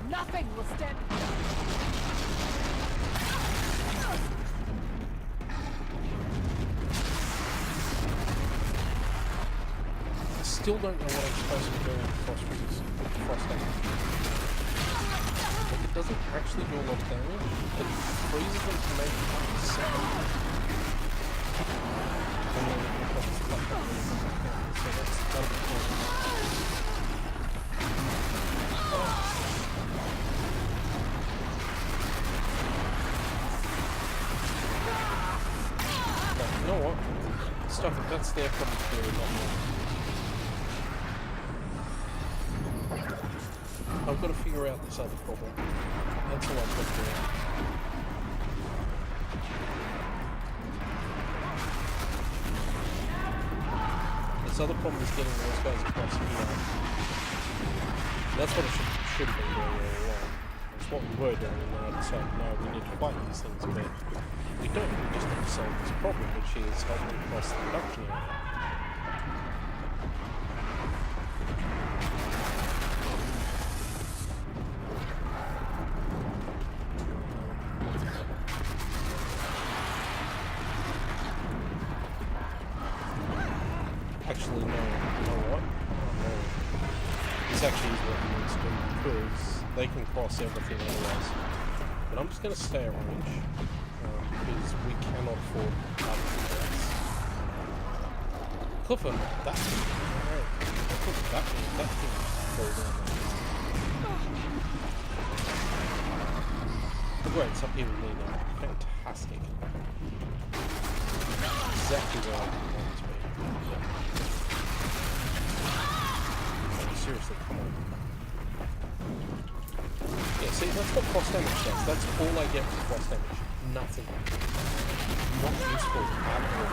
Nothing will stand. I still don't know what I'm supposed to be doing with frost resistance. Like, it doesn't actually do a lot of damage. It freezes them for maybe half a second. And then it becomes stuck up really quick. So that'll be cool. stuff, that's their problem too, not mine. I've got to figure out this other problem. That's all I've got to do. This other problem is getting those guys across here. That's what I should have been doing all along. That's what we were doing, and then I decided, no, we need to fight these things, but we don't. We just need to solve this problem, which is helping across the production area. Actually, no, you know what? Oh, no. This actually is what we need to do, because they can cross everything otherwise. But I'm just going to stay at range, because we cannot afford arbitrary. Clifford, that thing. Alright. That thing fall down there. Oh, great, it's up here with me now. Fantastic. Exactly where I want it to be. Seriously, come on. Yeah, see, that's what cross damage does. That's all I get for cross damage. Nothing. Not useful at all.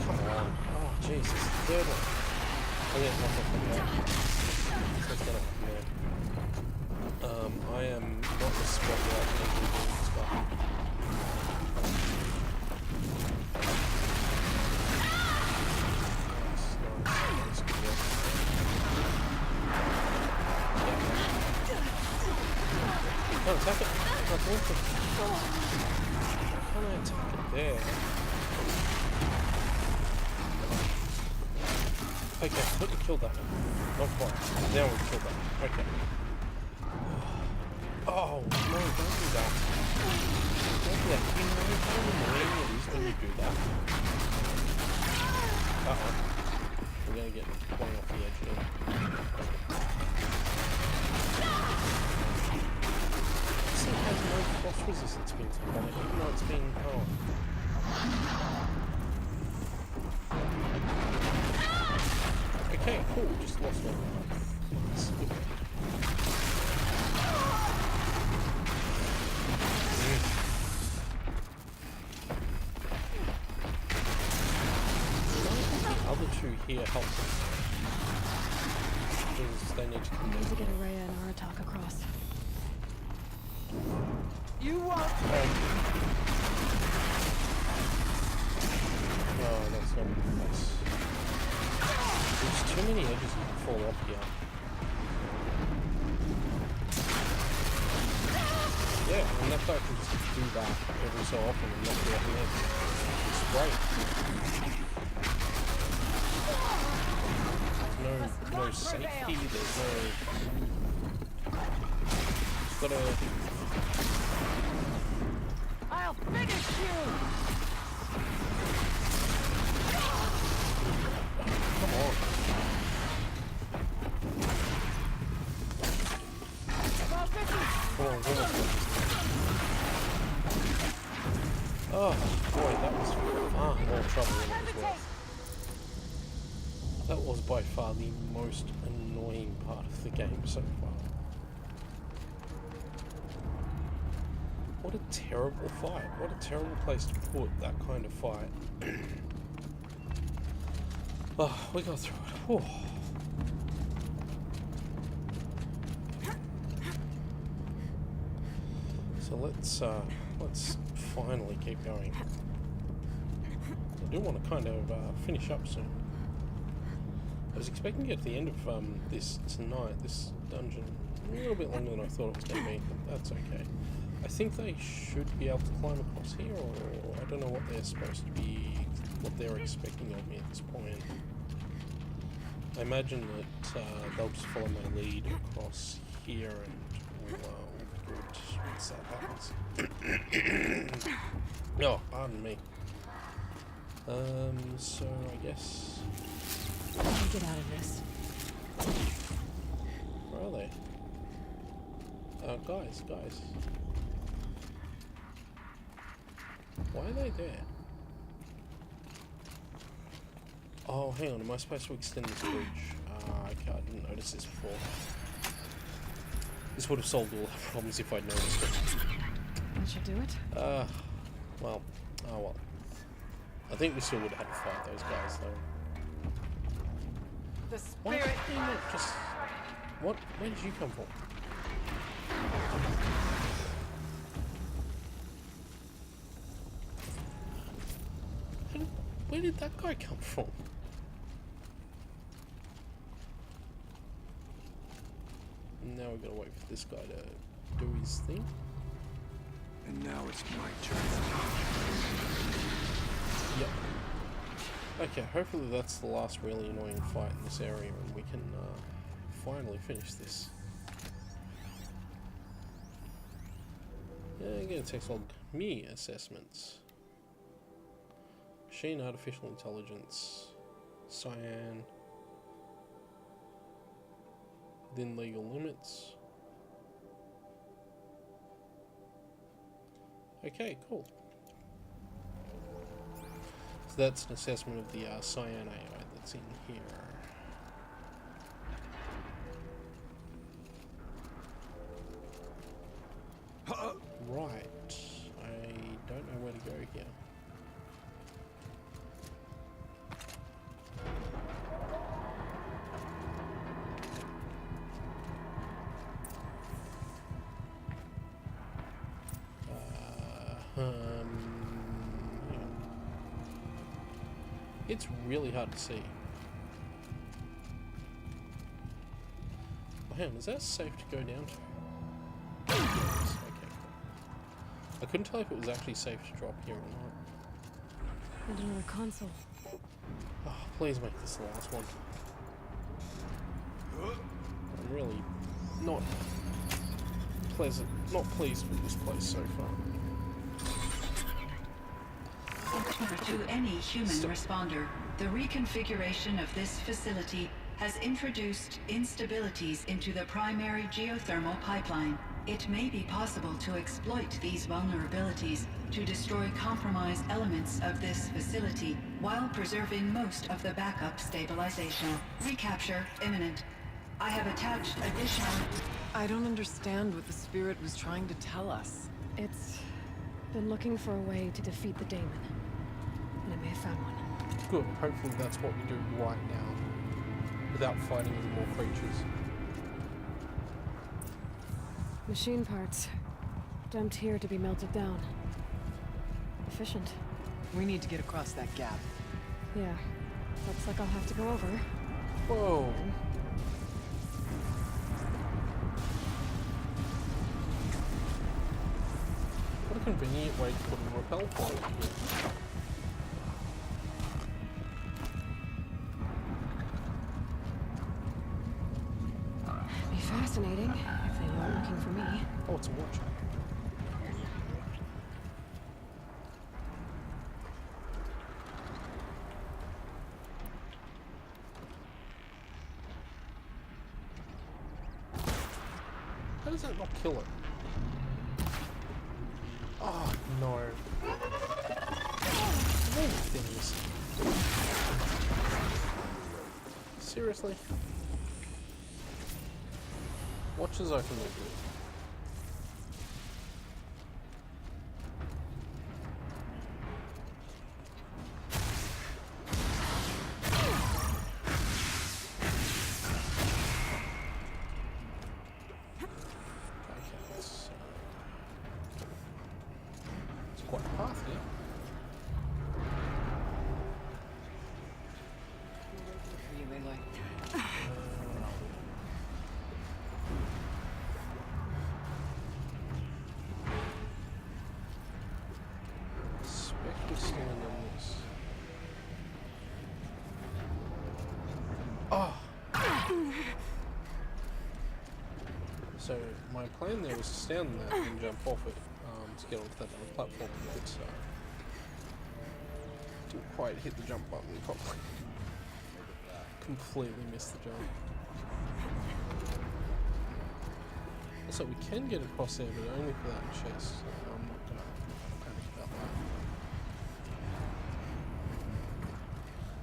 Come on. Oh, jeez, this is the third one. Oh, yeah, nothing from that. What's gonna happen there? I am not the spotlight in this stuff. Nice, good work. Oh, attack it! That's awesome. How can I attack it there? Okay, I thought we killed that one. Not quite. Now we've killed that one. Okay. Oh, no, don't do that. Don't do that. You know how annoying it is when you do that? Uh-oh. We're gonna get one off the edge here. This thing has no frost resistance being on it, even though it's been... Oh. Okay, cool. Just lost one. That's good. The other two here help them. Because they need to come We need to over get here. Araya and Aratak across. You won't. Oh, that's not nice. There's too many edges you can fall off here. Yeah, and that guy can just do that every so often and knock you off the edge. It's great. There's no safety, there's no... Just gotta... I'll finish you. Come on. Come on, come on. Oh, boy, that was far more trouble than it was worth. That was by far the most annoying part of the game so far. What a terrible fight. What a terrible place to put that kind of fight. Oh, we got through it. Whew. So let's finally keep going. I do want to kind of finish up soon. I was expecting to get to the end of this tonight, this dungeon, a little bit longer than I thought it was going to be, but that's okay. I think they should be able to climb across here, or I don't know what they're supposed to be, what they're expecting of me at this point. I imagine that they'll just follow my lead across here and we'll be good once that happens. Oh, pardon me. So I guess... How do we get out of this? Where are they? Guys. Why are they there? Oh, hang on, am I supposed to extend this bridge? Okay, I didn't notice this before. This would have solved all the problems if I'd noticed it. That should do it. Well, oh well. I think we still would have had to fight those guys, though. The Why spirit. did you not just... What? Where did you come from? Where did that guy come from? Now we've got to wait for this guy to do his thing. And now it's my turn. Yep. Okay, hopefully that's the last really annoying fight in this area and we can finally finish this. Yeah, again, text log me assessments. Machine artificial intelligence. Cyan. Within legal limits. Okay, cool. So that's an assessment of the cyan AI that's in here. Right. I don't know where to go here. It's really hard to see. Oh, hang on, is that safe to go down to? Yes, okay, cool. I couldn't tell if it was actually safe to drop here or not. And another console. Oh, please make this the last one. I'm really not pleased with this place so far. To any human responder, the reconfiguration of this facility has introduced instabilities into the primary geothermal pipeline. It may be possible to exploit these vulnerabilities to destroy compromised elements of this facility while preserving most of the backup stabilization. Recapture imminent. I have attached additional... I don't understand what the spirit was trying to tell us. It's been looking for a way to defeat the daemon. And I may have found one. Good, hopefully that's what we do right now. Without fighting any more creatures. Machine parts. Dumped here to be melted down. Efficient. We need to get across that gap. Yeah. Looks like I'll have to go over. Whoa. What a convenient way to put a rappel point here. Be fascinating if they weren't looking for me. Oh, it's a watch. How does that not kill it? Oh, no. These things. Seriously? Watches I can live with. Quite a path here. Really like... Spectre stand on this. Oh! So my plan there was to stand on that and jump off it to get onto that other platform, but didn't quite hit the jump button properly. Completely missed the jump. So we can get across there, but only for that chest. So I'm not gonna panic about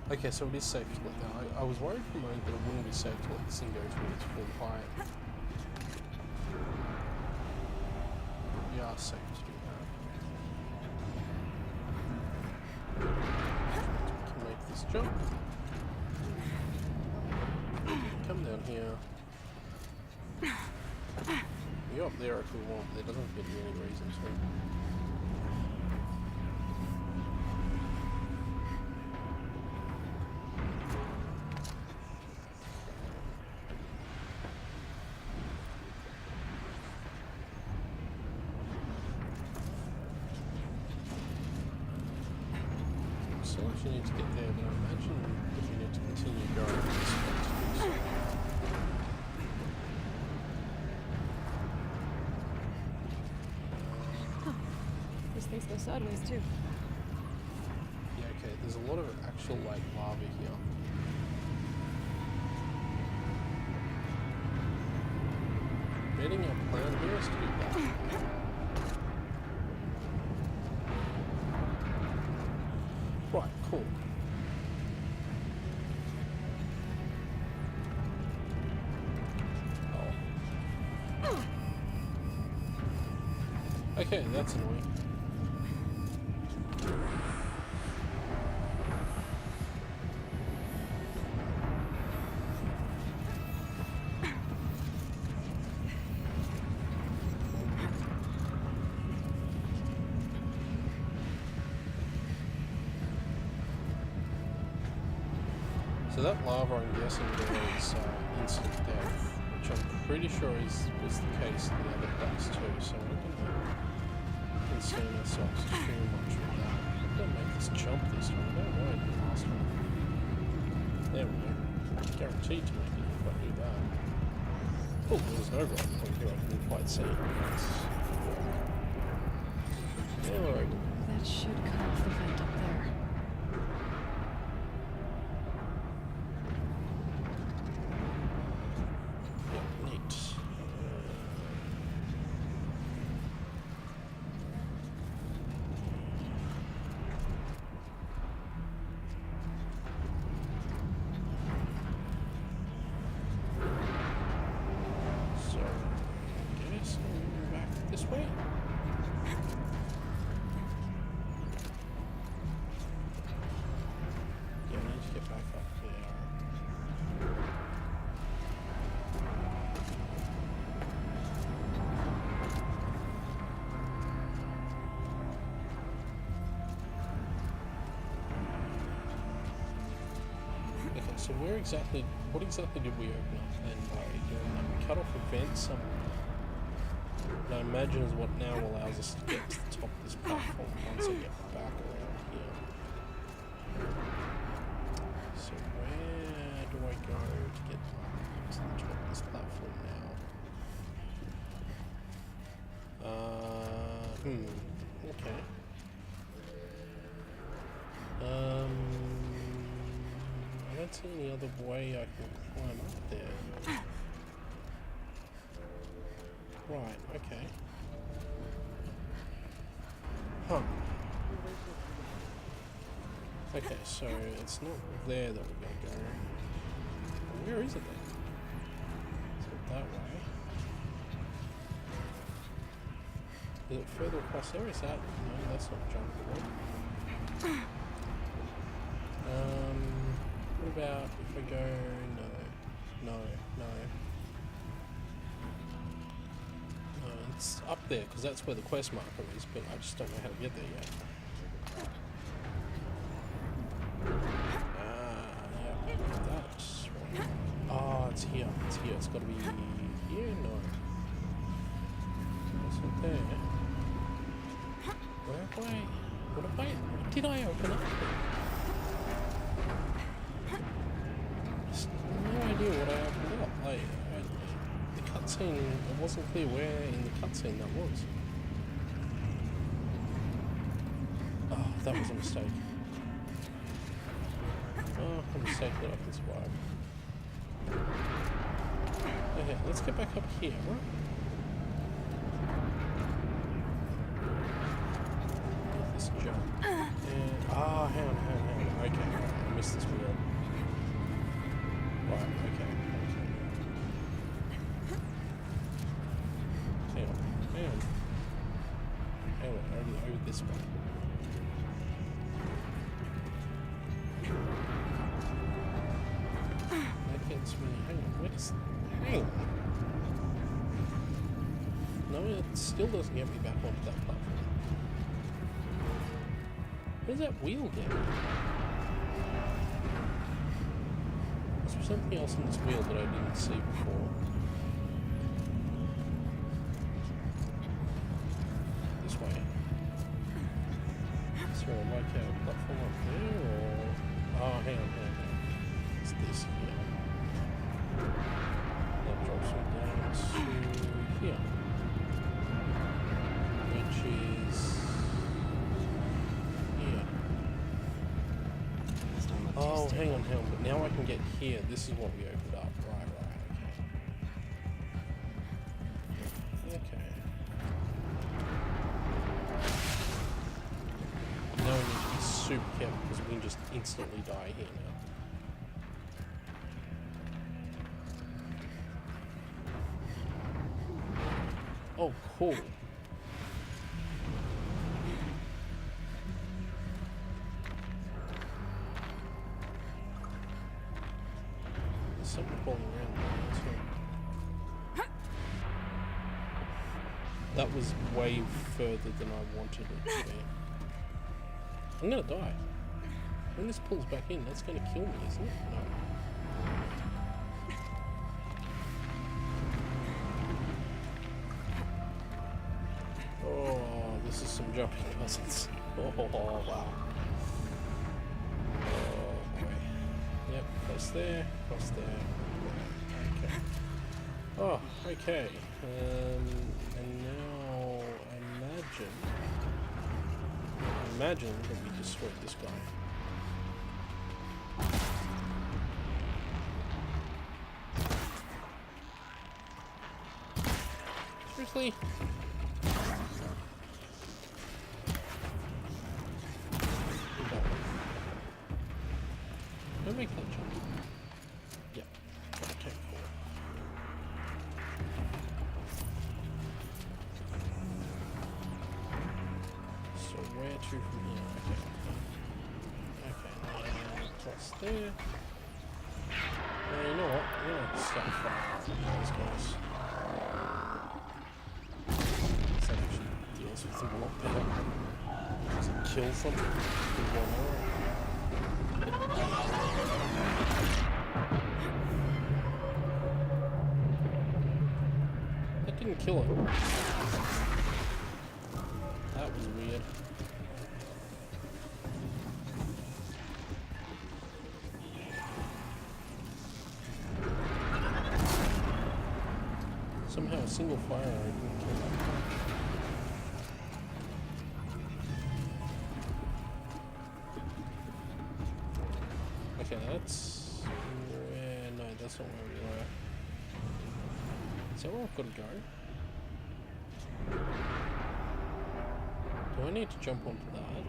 Okay, so it is safe to let go. I was worried for a moment that it wouldn't be safe to let this thing go to its full height. We are safe to do that. We can make this jump. Come down here. We go up there if we want. There doesn't appear to be any reason to. So you need to get there, but I imagine if you need to continue going this way to do so. These things go sideways too. Yeah, okay, there's a lot of actual like lava here. Betting our plan here is to do that. Right, cool. Oh. Okay, that's annoying. So that lava, I'm guessing, there is instant death, which I'm pretty sure was the case in the other place too, so we're not going to concern ourselves too much with that. We're going to make this jump this time, I don't know the last one. There we go. Guaranteed to make it if I do that. Oh, there's no right point here, I couldn't quite see. There we go. That should cut off the vent up there. So what exactly did we open up then by doing that? We cut off a vent somewhere. That I imagine is what now allows us to get to the top of this platform once I get back around here. So where do I go to get to the top of this platform now? Okay. I don't see any other way I can climb up there. Right, okay. Huh. Okay, so it's not there that we're gonna go. Where is it then? Is it that way? Is it further across there? Is that? No, that's not jumpable. What about if I go... No. It's up there, because that's where the quest marker is, but I just don't know how to get there yet. Yeah, that's right. Oh, it's here. It's got to be here? No. It's not there. What did I open up? No idea what I opened up. The cutscene, it wasn't clear where in the cutscene that was. Oh, that was a mistake. Oh, a mistake that I can survive. Okay, let's get back up here, right? This jump. And, hang on. Okay, missed this wheel. Right, okay. Hang on. Over this way. That gets me. Hang on, hang on. No, it still doesn't get me back onto that platform. Where's that wheel get? There's something else in this wheel that I didn't see before. This way. Is there like a platform up there or... Oh, hang on. It's this here. That drops me down to here. Which is... here. Oh, hang on. But now I can get here. This is what we opened up. Right, okay. Now we need to be super careful because we can just instantly die here now. Oh, cool. There's something falling around there too. That was way further than I wanted it to be. I'm gonna die. When this pulls back in, that's gonna kill me, isn't it? No. Oh, this is some jumping puzzles. Oh, wow. Oh, boy. Yep, close there. Okay. Oh, okay. And now, imagine that we destroyed this guy. Seriously? Don't make that jump. Yeah. Okay, cool. So where to from here? Okay, now across there. You know what? I'm gonna start firing those guys. This actually deals with them a lot better. Does it kill something? That didn't kill it. That was weird. Somehow a single fire arrow didn't kill that. Okay, that's where... No, that's not where we were. Is that where I've got to go? Do I need to jump onto that?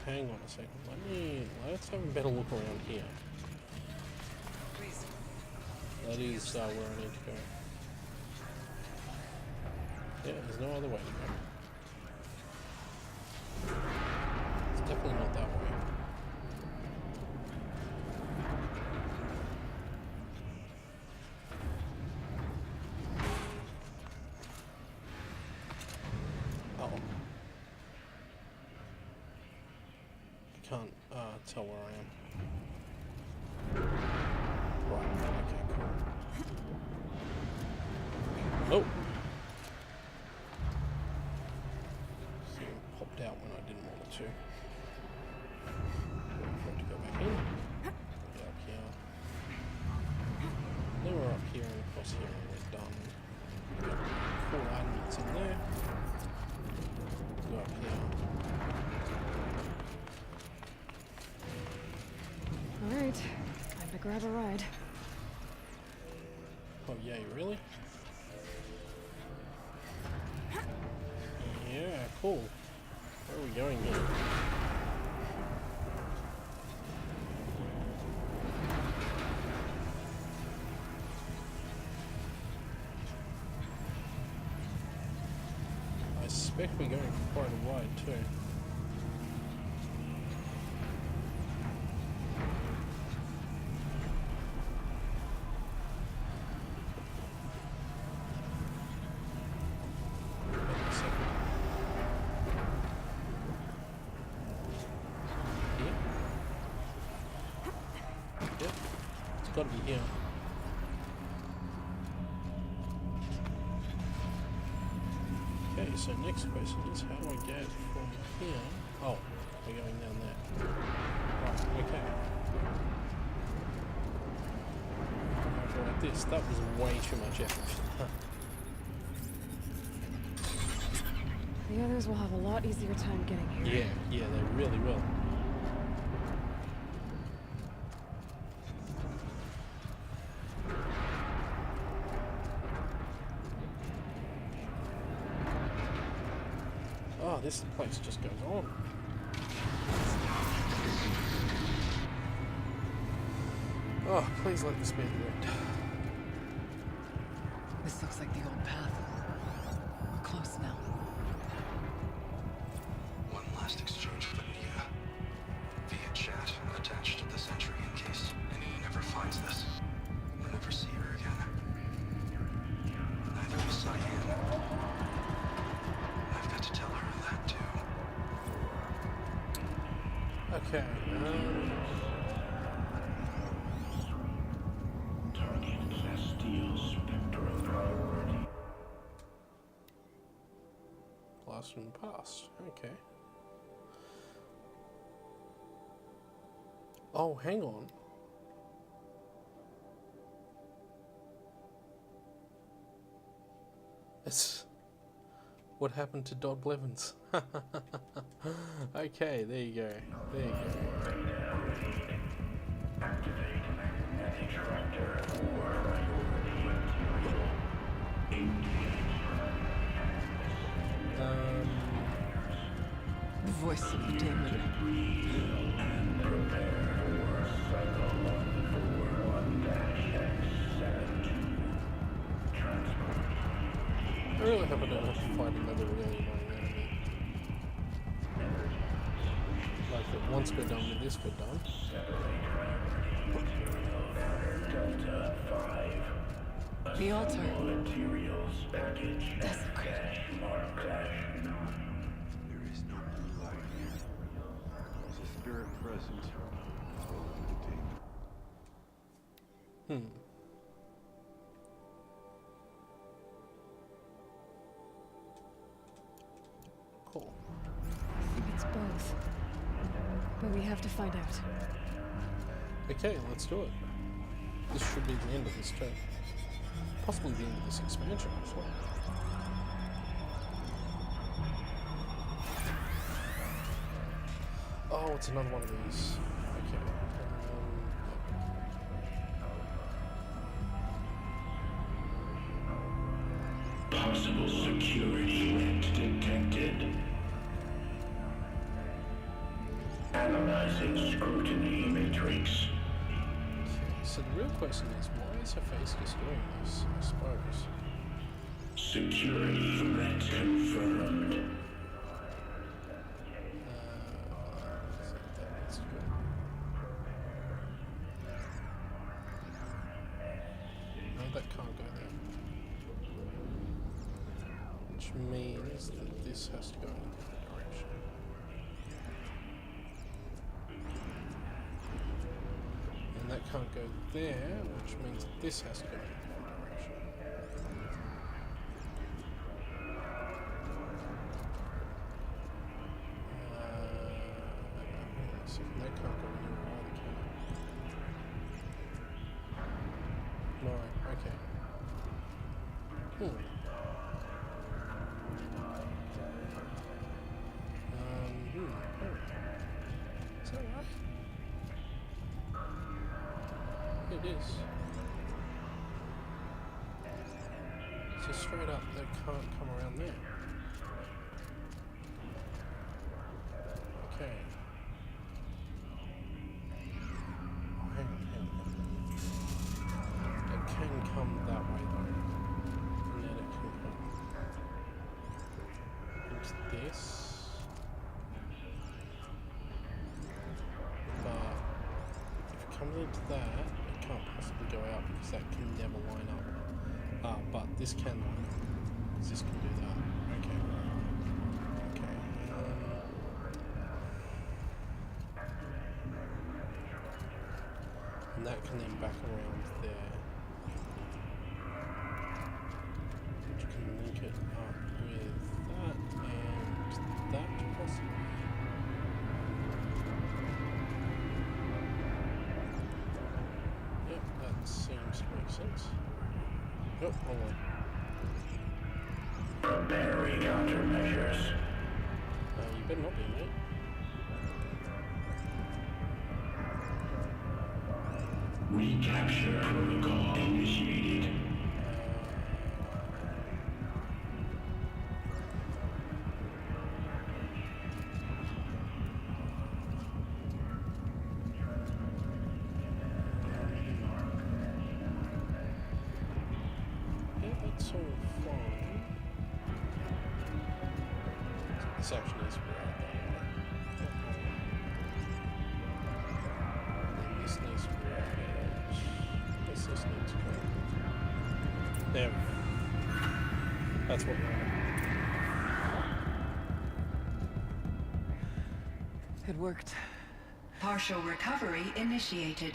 Hang on a second. Let's have a better look around here. That is where I need to go. Yeah, there's no other way to go. It's definitely not that way. Oh. I can't tell where I am. Right, okay, cool. Oh! See, it popped out when I didn't want it to. Wait for it to go back in. Get up here. Then we're up here and across here and we're done. Got cool items in there. Go up here. Alright, time to grab a ride. Oh yay, really? Yeah, cool. Where are we going here? suspect we're going for quite a ride too. Gotta be here. Okay, so next question is how do I get from here? Oh, we're going down there. Right, okay. I'll go like this. That was way too much effort. The others will have a lot easier time getting here. Yeah, they really will. Oh, this place just goes on. Oh, please let this be the end. This looks like the old path. We're close now. One last exchange with Nia. Via chat, attached to this entry in case anyone ever finds this. We'll never see her again. Neither will Cyan. I've got to tell her that too. Okay, blast from the past. Okay. Oh, hang on. It's what happened to Dodd Blevins. Okay, there you go. There you go. The voice of the demon. I really hope I don't have to fight another really annoying enemy. Like that once we're done with this, we're done. The altar. Desecrated. There is no light here. There's a spirit present. Cool. I think it's both. But we have to find out. Okay, let's do it. This should be the end of this too. Possibly the end of this expansion as well. Oh, it's another one of these. Okay. Possible security event detected. Analyzing scrutiny matrix. So the real question is, why is her face just doing this, I suppose? Security threat confirmed. That's good. No, that can't go there. Which means that this has to go in that direction. And that can't go there, which means that this has to go in a different direction. So that can't go anywhere either, can it? No, okay. Is that right? It is. So straight up, they can't come around there. Okay. Oh, hang on. It can come that way though. And then it can come into this. But if it comes into that, it can't possibly go out because that can never line up. But this can line up. Because this can do that. Okay. Okay. And that can then back around there. Which can link it up with that and that possibly. Yep, that seems to make sense. Nope, hold on. Preparing countermeasures. You better not be, mate. Recapture protocol initiated. Yeah, that's all fine. This actually is right that way. And this needs to be right. This needs to go. There. That's what we want. It worked. Partial recovery initiated.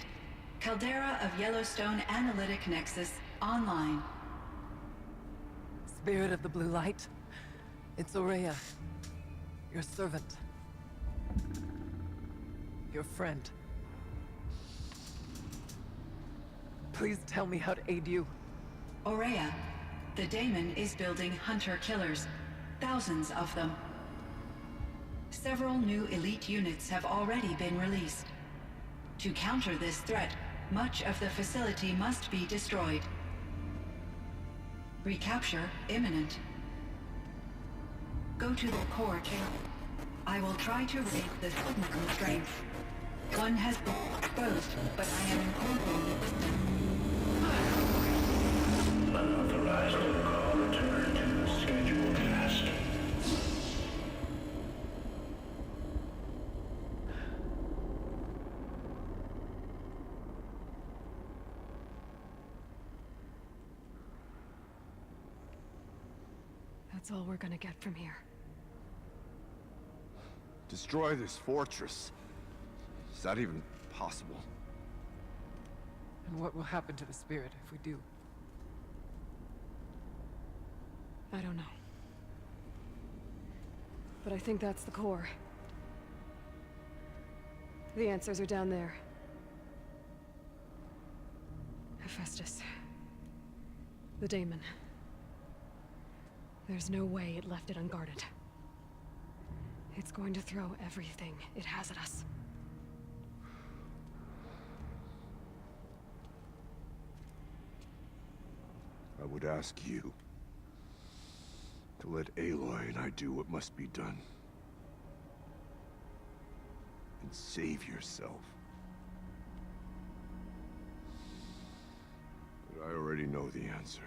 Caldera of Yellowstone Analytic Nexus online. Spirit of the Blue Light. It's Aurea. Your servant. Your friend. Please tell me how to aid you. Aurea, the daemon is building hunter-killers. Thousands of them. Several new elite units have already been released. To counter this threat, much of the facility must be destroyed. Recapture imminent. Go to the core camp. I will try to raid the signal strength. One has been exposed, but I am incorporating them. Unauthorized protocol return to scheduled task. That's all we're gonna get from here. Destroy this fortress. Is that even possible? And what will happen to the spirit if we do? I don't know. But I think that's the core. The answers are down there. Hephaestus. The daemon. There's no way it left it unguarded. It's going to throw everything it has at us. I would ask you to let Aloy and I do what must be done. And save yourself. But I already know the answer.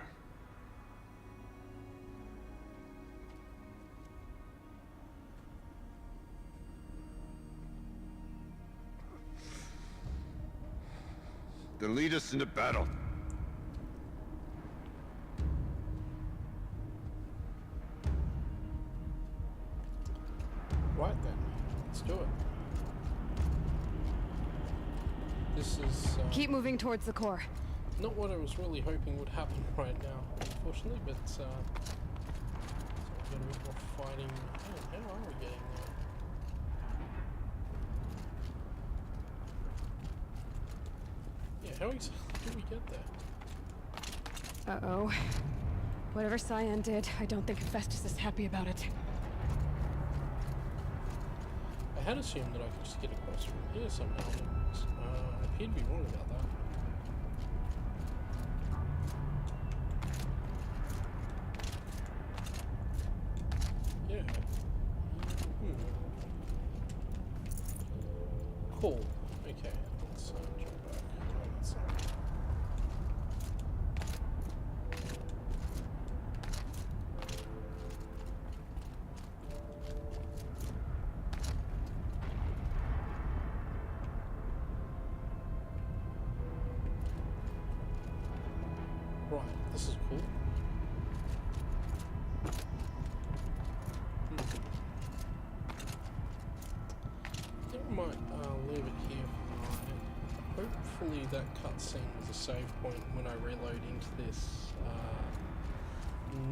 Then lead us into battle. Right then, let's do it. This is Keep moving towards the core. not what I was really hoping would happen right now, unfortunately, but so we've got a bit more fighting. How are we getting there? Yeah, how exactly did we get there? Uh-oh. Whatever Cyan did, I don't think Hephaestus is happy about it. I had assumed that I could just get across from here somehow, but I appear to be wrong about that. Yeah. Cool. Okay, let's jump back. Oh, that's this is cool. I think we might leave it here for tonight. Hopefully that cutscene was a save point when I reload into this.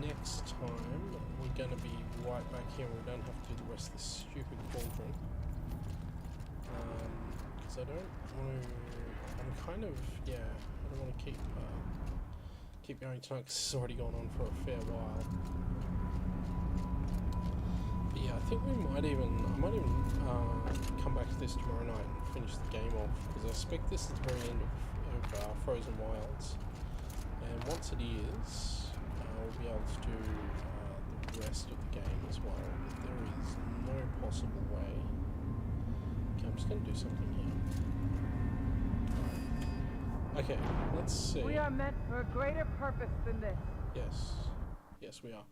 Next time we're going to be right back here and we don't have to do the rest of this stupid cauldron. Because I don't want to... I'm kind of... yeah, I don't want to keep going tonight because it's already gone on for a fair while. But yeah, I think I might even come back to this tomorrow night and finish the game off, because I expect this is the very end of Frozen Wilds, and once it is, we'll be able to do the rest of the game as well. But there is no possible way. Okay, I'm just going to do something here. Okay, let's see. We are meant for a greater purpose than this. Yes. Yes, we are.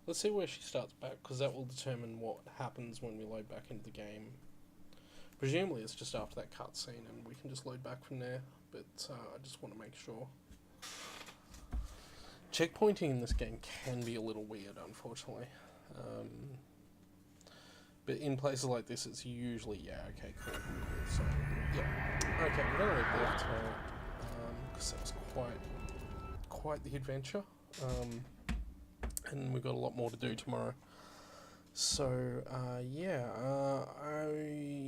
Let's see where she starts back, because that will determine what happens when we load back into the game. Presumably it's just after that cutscene and we can just load back from there, but I just want to make sure. Checkpointing in this game can be a little weird, unfortunately. But in places like this, it's usually, yeah, okay, cool. So, yeah. Okay, we're going to leave there tonight, because that was quite the adventure. And we've got a lot more to do tomorrow. So, yeah, I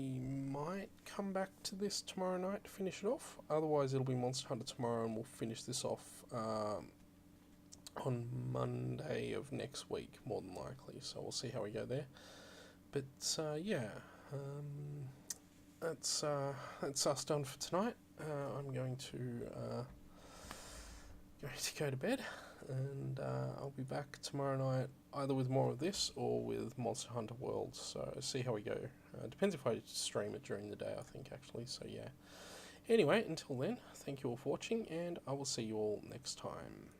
might come back to this tomorrow night to finish it off. Otherwise, it'll be Monster Hunter tomorrow, and we'll finish this off on Monday of next week, more than likely. So we'll see how we go there. But, yeah, that's us done for tonight. I'm going to go to bed. And I'll be back tomorrow night either with more of this or with Monster Hunter World, so see how we go. Depends if I stream it during the day, I think, actually, so yeah. Anyway, until then, thank you all for watching, and I will see you all next time.